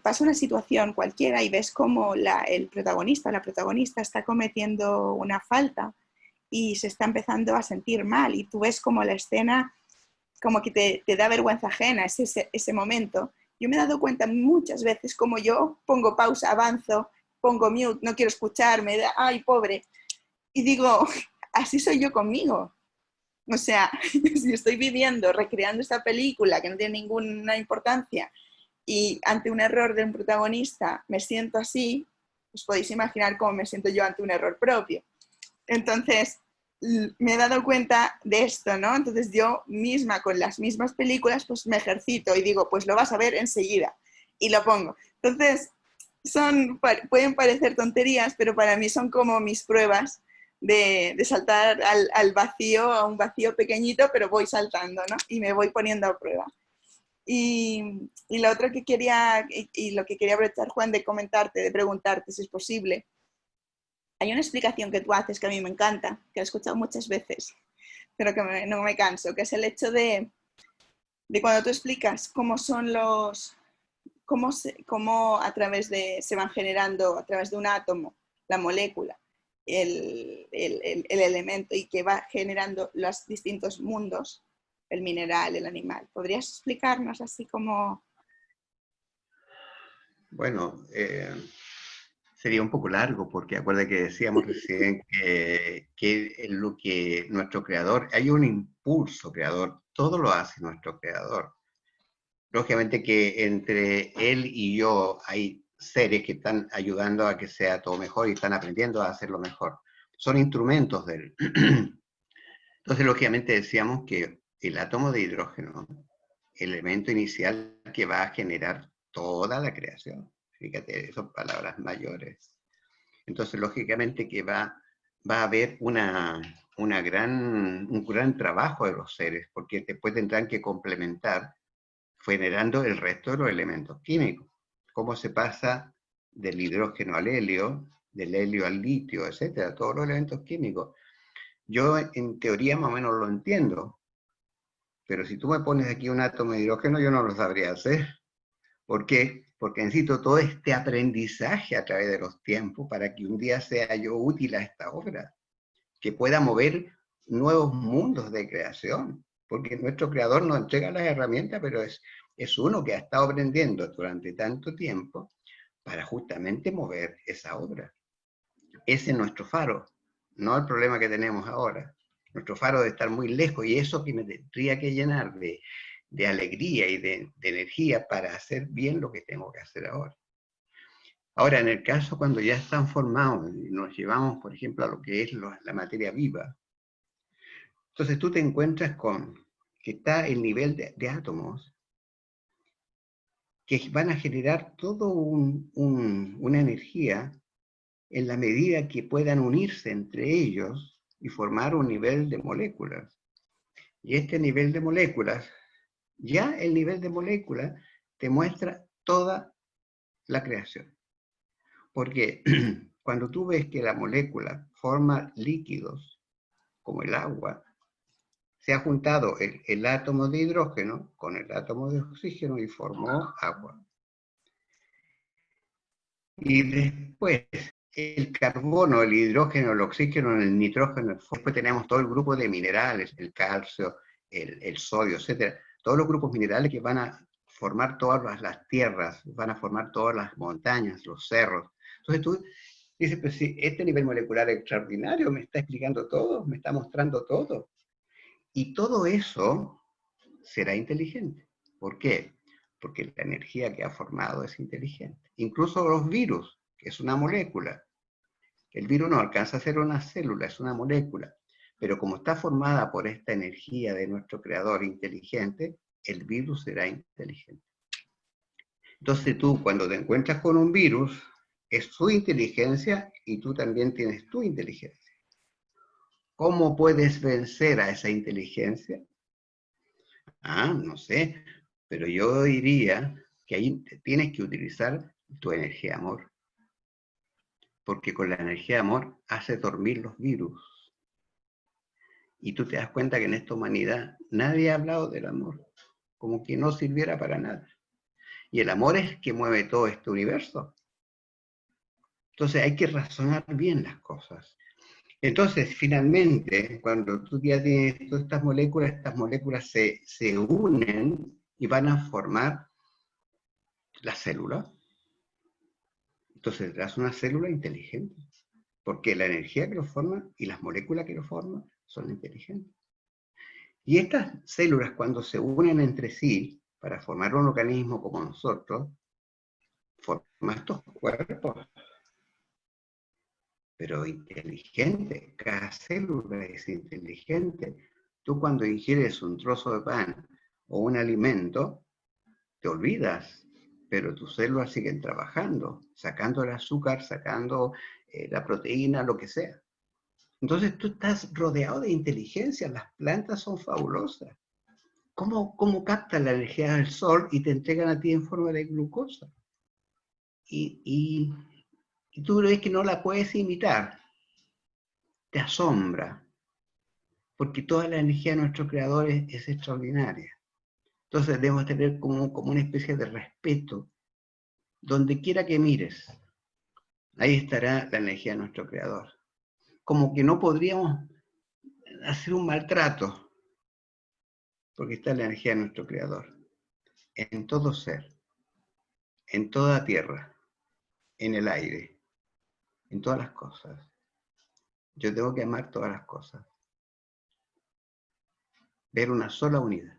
pasa una situación cualquiera y ves como el protagonista o la protagonista está cometiendo una falta y se está empezando a sentir mal, y tú ves como la escena como que te da vergüenza ajena ese momento. Yo me he dado cuenta muchas veces como yo pongo pausa, avanzo, pongo mute, no quiero escucharme, ay, pobre. Y digo, así soy yo conmigo. O sea, si estoy viviendo, recreando esta película que no tiene ninguna importancia, y ante un error de un protagonista me siento así, pues podéis imaginar cómo me siento yo ante un error propio. Entonces, me he dado cuenta de esto, ¿no? Entonces yo misma, con las mismas películas, pues me ejercito y digo, pues lo vas a ver enseguida, y lo pongo. Entonces, pueden parecer tonterías, pero para mí son como mis pruebas de saltar al vacío, a un vacío pequeñito, pero voy saltando, ¿no? Y me voy poniendo a prueba. Y lo otro que quería, y lo que quería aprovechar, Juan, de comentarte, de preguntarte si es posible, hay una explicación que tú haces que a mí me encanta, que he escuchado muchas veces, pero que no me canso, que es el hecho de cuando tú explicas cómo son cómo a través se van generando, a través de un átomo, la molécula, el elemento, y que va generando los distintos mundos, el mineral, el animal. ¿Podrías explicarnos así como...? Bueno, sería un poco largo, porque acuerda que decíamos recién que es lo que nuestro creador, hay un impulso creador, todo lo hace nuestro creador. Lógicamente que entre él y yo hay seres que están ayudando a que sea todo mejor y están aprendiendo a hacerlo mejor. Son instrumentos de él. Entonces, lógicamente decíamos que el átomo de hidrógeno, el elemento inicial que va a generar toda la creación. Fíjate, son palabras mayores. Entonces, lógicamente que va a haber un gran trabajo de los seres, porque después tendrán que complementar generando el resto de los elementos químicos. Cómo se pasa del hidrógeno al helio, del helio al litio, etcétera, todos los elementos químicos. Yo en teoría más o menos lo entiendo, pero si tú me pones aquí un átomo de hidrógeno, yo no lo sabría hacer. ¿Por qué? Porque necesito todo este aprendizaje a través de los tiempos para que un día sea yo útil a esta obra, que pueda mover nuevos mundos de creación, porque nuestro creador nos entrega las herramientas, pero es uno que ha estado aprendiendo durante tanto tiempo para justamente mover esa obra. Ese es nuestro faro, no el problema que tenemos ahora. Nuestro faro de estar muy lejos y eso que me tendría que llenar de alegría y de energía para hacer bien lo que tengo que hacer ahora. Ahora, en el caso cuando ya están formados y nos llevamos, por ejemplo, a lo que es la materia viva, entonces tú te encuentras con que está el nivel de átomos que van a generar toda una energía en la medida que puedan unirse entre ellos y formar un nivel de moléculas. Y este nivel de moléculas, ya el nivel de moléculas te muestra toda la creación. Porque cuando tú ves que la molécula forma líquidos, como el agua, se ha juntado el átomo de hidrógeno con el átomo de oxígeno y formó agua. Y después, el carbono, el hidrógeno, el oxígeno, el nitrógeno, después tenemos todo el grupo de minerales, el calcio, el sodio, etcétera. Todos los grupos minerales que van a formar todas las tierras, van a formar todas las montañas, los cerros. Entonces tú dices, pues si este nivel molecular es extraordinario, me está explicando todo, me está mostrando todo. Y todo eso será inteligente. ¿Por qué? Porque la energía que ha formado es inteligente. Incluso los virus, que es una molécula. El virus no alcanza a ser una célula, es una molécula. Pero como está formada por esta energía de nuestro creador inteligente, el virus será inteligente. Entonces tú, cuando te encuentras con un virus, es su inteligencia y tú también tienes tu inteligencia. ¿Cómo puedes vencer a esa inteligencia? No sé, pero yo diría que ahí tienes que utilizar tu energía de amor. Porque con la energía de amor hace dormir los virus. Y tú te das cuenta que en esta humanidad nadie ha hablado del amor, como que no sirviera para nada. Y el amor es que mueve todo este universo. Entonces hay que razonar bien las cosas. Entonces, finalmente, cuando tú ya tienes todas estas moléculas se unen y van a formar la célula. Entonces, tendrás una célula inteligente, porque la energía que lo forma y las moléculas que lo forman son inteligentes. Y estas células, cuando se unen entre sí para formar un organismo como nosotros, forman estos cuerpos, pero inteligente. Cada célula es inteligente. Tú cuando ingieres un trozo de pan o un alimento, te olvidas, pero tus células siguen trabajando, sacando el azúcar, sacando la proteína, lo que sea. Entonces tú estás rodeado de inteligencia, las plantas son fabulosas. ¿Cómo captan la energía del sol y te entregan a ti en forma de glucosa? Y tú ves que no la puedes imitar, te asombra, porque toda la energía de nuestros creadores es extraordinaria. Entonces debemos tener como una especie de respeto, donde quiera que mires, ahí estará la energía de nuestro creador. Como que no podríamos hacer un maltrato, porque está la energía de nuestro creador, en todo ser, en toda tierra, en el aire, en todas las cosas. Yo tengo que amar todas las cosas. Ver una sola unidad.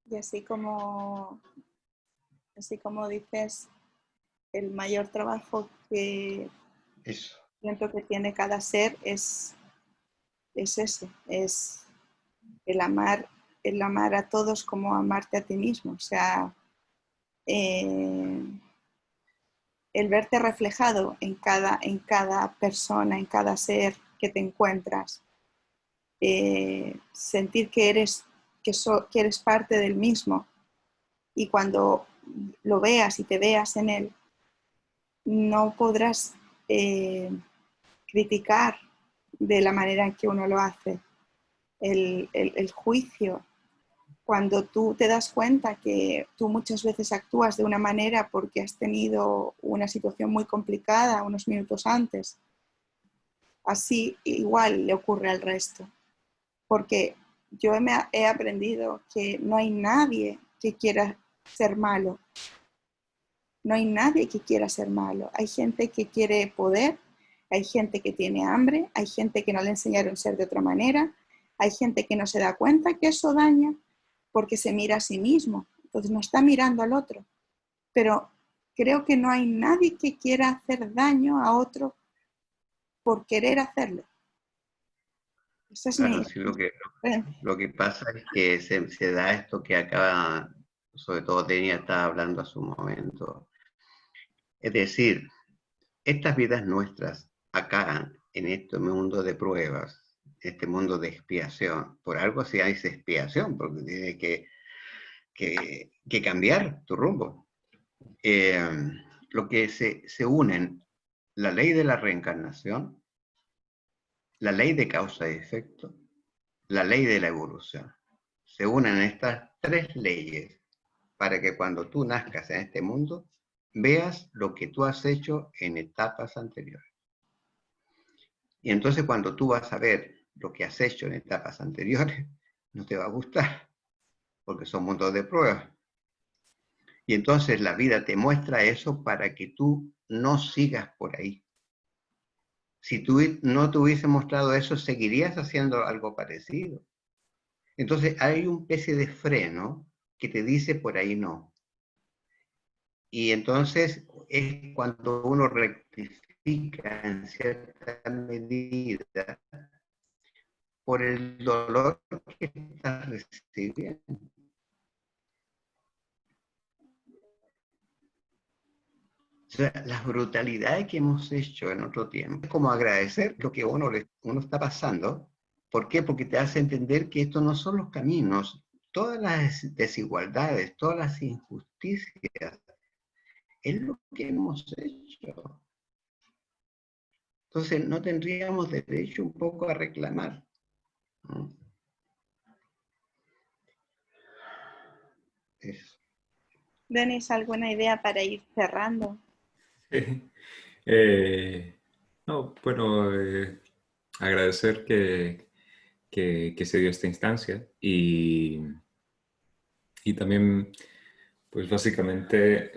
Y así como dices, el mayor trabajo que Eso. siento que tiene cada ser es ese, es el amar a todos como amarte a ti mismo. O sea, el verte reflejado en cada persona, en cada ser que te encuentras, sentir que eres parte del mismo, y cuando lo veas y te veas en él, no podrás criticar de la manera en que uno lo hace. El juicio, cuando tú te das cuenta que tú muchas veces actúas de una manera porque has tenido una situación muy complicada unos minutos antes, así igual le ocurre al resto. Porque yo he aprendido que no hay nadie que quiera ser malo. No hay nadie que quiera ser malo. Hay gente que quiere poder, hay gente que tiene hambre, hay gente que no le enseñaron a ser de otra manera, hay gente que no se da cuenta que eso daña porque se mira a sí mismo. Entonces no está mirando al otro. Pero creo que no hay nadie que quiera hacer daño a otro por querer hacerlo. Esa es Claro, mi sí, creencia. lo que pasa es que se da esto que acaba, sobre todo Denia estaba hablando hace un momento. Es decir, estas vidas nuestras acá, en este mundo de pruebas, este mundo de expiación, por algo se dice expiación, porque tiene que cambiar tu rumbo. Lo que se unen, la ley de la reencarnación, la ley de causa y efecto, la ley de la evolución. Se unen estas tres leyes para que cuando tú nazcas en este mundo, veas lo que tú has hecho en etapas anteriores. Y entonces cuando tú vas a ver lo que has hecho en etapas anteriores, no te va a gustar, porque son mundos de pruebas. Y entonces la vida te muestra eso para que tú no sigas por ahí. Si tú no te hubiese mostrado eso, seguirías haciendo algo parecido. Entonces hay una especie de freno que te dice por ahí no. Y entonces es cuando uno rectifica en cierta medida por el dolor que estás recibiendo. O sea, las brutalidades que hemos hecho en otro tiempo, es como agradecer lo que uno está pasando. ¿Por qué? Porque te hace entender que estos no son los caminos. Todas las desigualdades, todas las injusticias, es lo que hemos hecho. Entonces no tendríamos derecho un poco a reclamar. Eso. Denis, ¿alguna idea para ir cerrando? No, bueno, agradecer que se dio esta instancia y también, pues básicamente,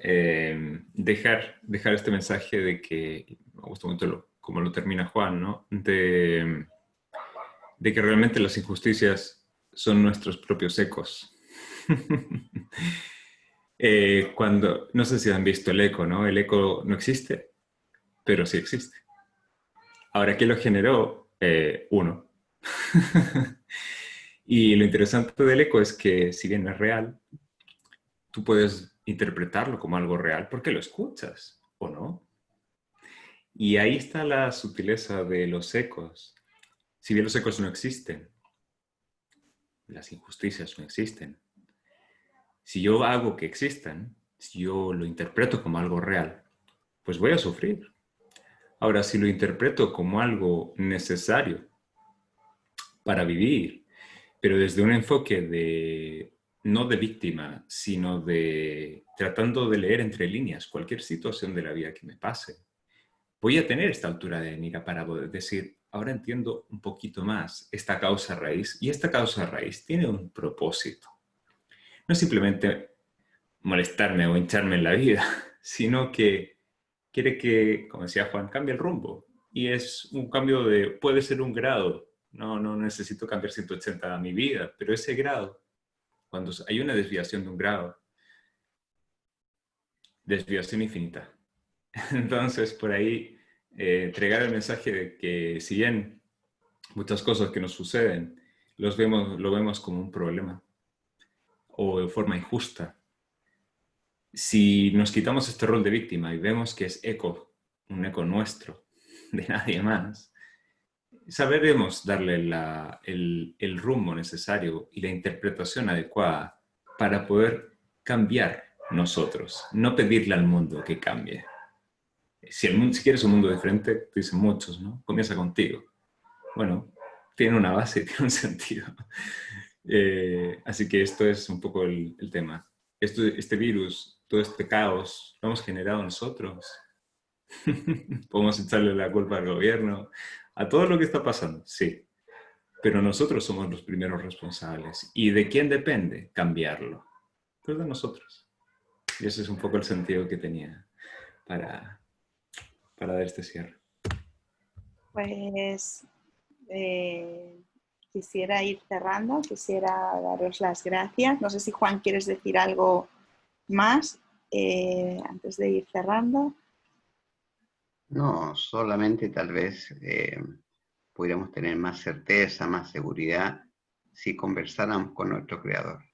dejar este mensaje de que, me gusta mucho como lo termina Juan, ¿no? De que realmente las injusticias son nuestros propios ecos. No sé si han visto el eco, ¿no? El eco no existe, pero sí existe. Ahora, ¿qué lo generó? Uno. Y lo interesante del eco es que, si bien no es real, tú puedes interpretarlo como algo real porque lo escuchas, ¿o no? Y ahí está la sutileza de los ecos. Si bien los ecos no existen, las injusticias no existen. Si yo hago que existan, si yo lo interpreto como algo real, pues voy a sufrir. Ahora, si lo interpreto como algo necesario para vivir, pero desde un enfoque no de víctima, sino de tratando de leer entre líneas cualquier situación de la vida que me pase, voy a tener esta altura de mira para poder decir, ahora entiendo un poquito más esta causa raíz, y esta causa raíz tiene un propósito. No es simplemente molestarme o hincharme en la vida, sino que quiere que, como decía Juan, cambie el rumbo. Y es un cambio puede ser un grado, no necesito cambiar 180 a mi vida, pero ese grado Cuando hay una desviación de un grado, desviación infinita. Entonces, por ahí, entregar el mensaje de que si bien muchas cosas que nos suceden lo vemos como un problema o de forma injusta, si nos quitamos este rol de víctima y vemos que es un eco nuestro, de nadie más, sabremos darle el rumbo necesario y la interpretación adecuada para poder cambiar nosotros, no pedirle al mundo que cambie. Si quieres un mundo diferente, dicen muchos, ¿no? Comienza contigo. Bueno, tiene una base, tiene un sentido. Así que esto es un poco el tema. Este virus, todo este caos, lo hemos generado nosotros. Podemos echarle la culpa al gobierno, a todo lo que está pasando, sí. Pero nosotros somos los primeros responsables. ¿Y de quién depende cambiarlo? Pues de nosotros. Y ese es un poco el sentido que tenía para dar este cierre. Pues quisiera ir cerrando, quisiera daros las gracias. No sé si Juan quieres decir algo más antes de ir cerrando. No, solamente tal vez pudiéramos tener más certeza, más seguridad si conversáramos con nuestro creador.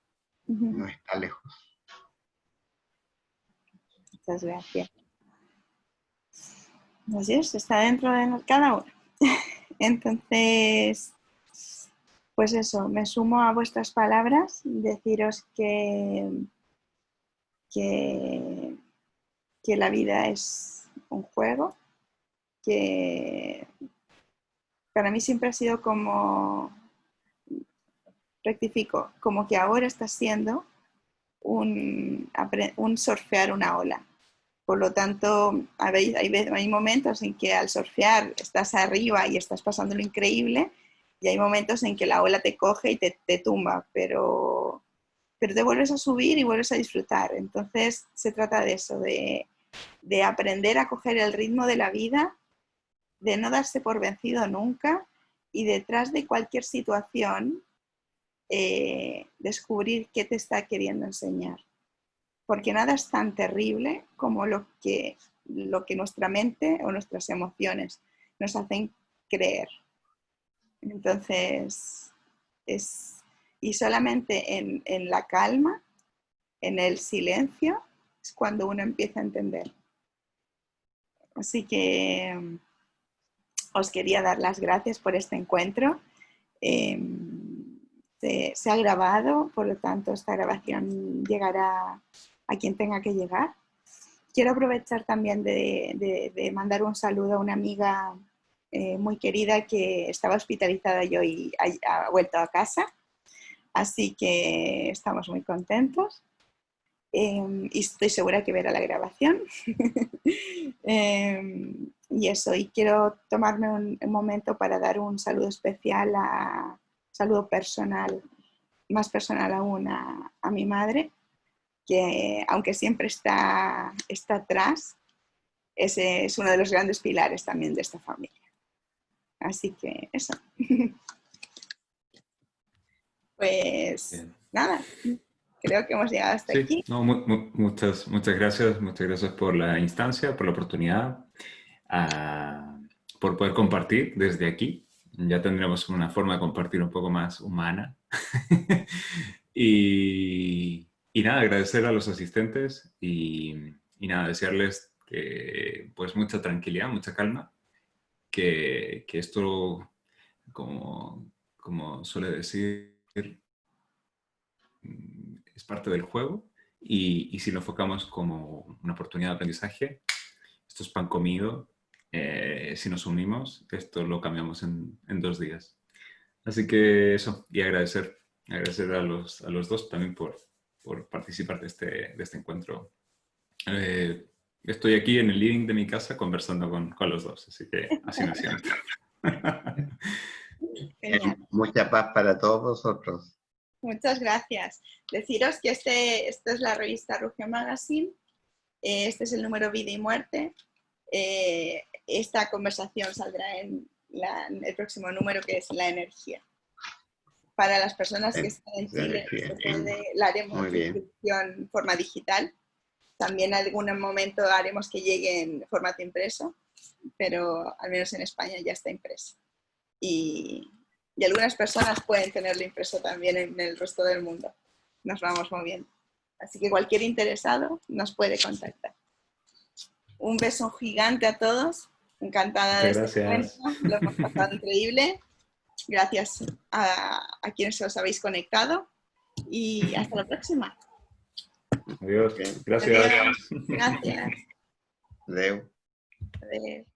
No está lejos. Muchas gracias. Así es, está dentro de cada uno. Entonces, pues eso, me sumo a vuestras palabras, deciros que la vida es un juego, que para mí siempre ha sido como, rectifico, como que ahora está siendo un surfear una ola. Por lo tanto, hay momentos en que al surfear estás arriba y estás pasando lo increíble, y hay momentos en que la ola te coge y te tumba, pero te vuelves a subir y vuelves a disfrutar. Entonces se trata de eso, de aprender a coger el ritmo de la vida, de no darse por vencido nunca y detrás de cualquier situación descubrir qué te está queriendo enseñar. Porque nada es tan terrible como lo que nuestra mente o nuestras emociones nos hacen creer. Entonces, y solamente en la calma, en el silencio, es cuando uno empieza a entender. Así que os quería dar las gracias por este encuentro. Se ha grabado, por lo tanto esta grabación llegará a quien tenga que llegar. Quiero aprovechar también de mandar un saludo a una amiga muy querida que estaba hospitalizada y hoy ha vuelto a casa, así que estamos muy contentos y estoy segura que verá la grabación. Y eso, y quiero tomarme un momento para dar un saludo especial, saludo personal, más personal aún a mi madre, que aunque siempre está atrás, ese es uno de los grandes pilares también de esta familia. Así que eso. Pues bien. Nada, creo que hemos llegado hasta aquí. No, muchas gracias por la instancia, por la oportunidad, por poder compartir desde aquí. Ya tendremos una forma de compartir un poco más humana. y nada, agradecer a los asistentes y nada, desearles que, pues mucha tranquilidad, mucha calma, que esto, como suele decir, es parte del juego y si lo enfocamos como una oportunidad de aprendizaje, esto es pan comido, si nos unimos, esto lo cambiamos en 2 días. Así que eso, y agradecer a los dos también por participar de este encuentro. Estoy aquí en el living de mi casa conversando con los dos, así que así me siento. Mucha paz para todos vosotros. Muchas gracias. Deciros que esta es la revista Rugio Magazine, este es el número Vida y Muerte. Esta conversación saldrá en el próximo número, que es La Energía. Para las personas que están en Chile, la haremos en forma digital. También en algún momento haremos que llegue en formato impreso, pero al menos en España ya está impreso. Y algunas personas pueden tenerlo impreso también en el resto del mundo. Nos vamos moviendo. Así que cualquier interesado nos puede contactar. Un beso gigante a todos. Encantada de este encuentro. Lo hemos pasado increíble. Gracias a quienes os habéis conectado. Y hasta la próxima. Adiós. Gracias. Adiós. Gracias. Adeu. Adiós.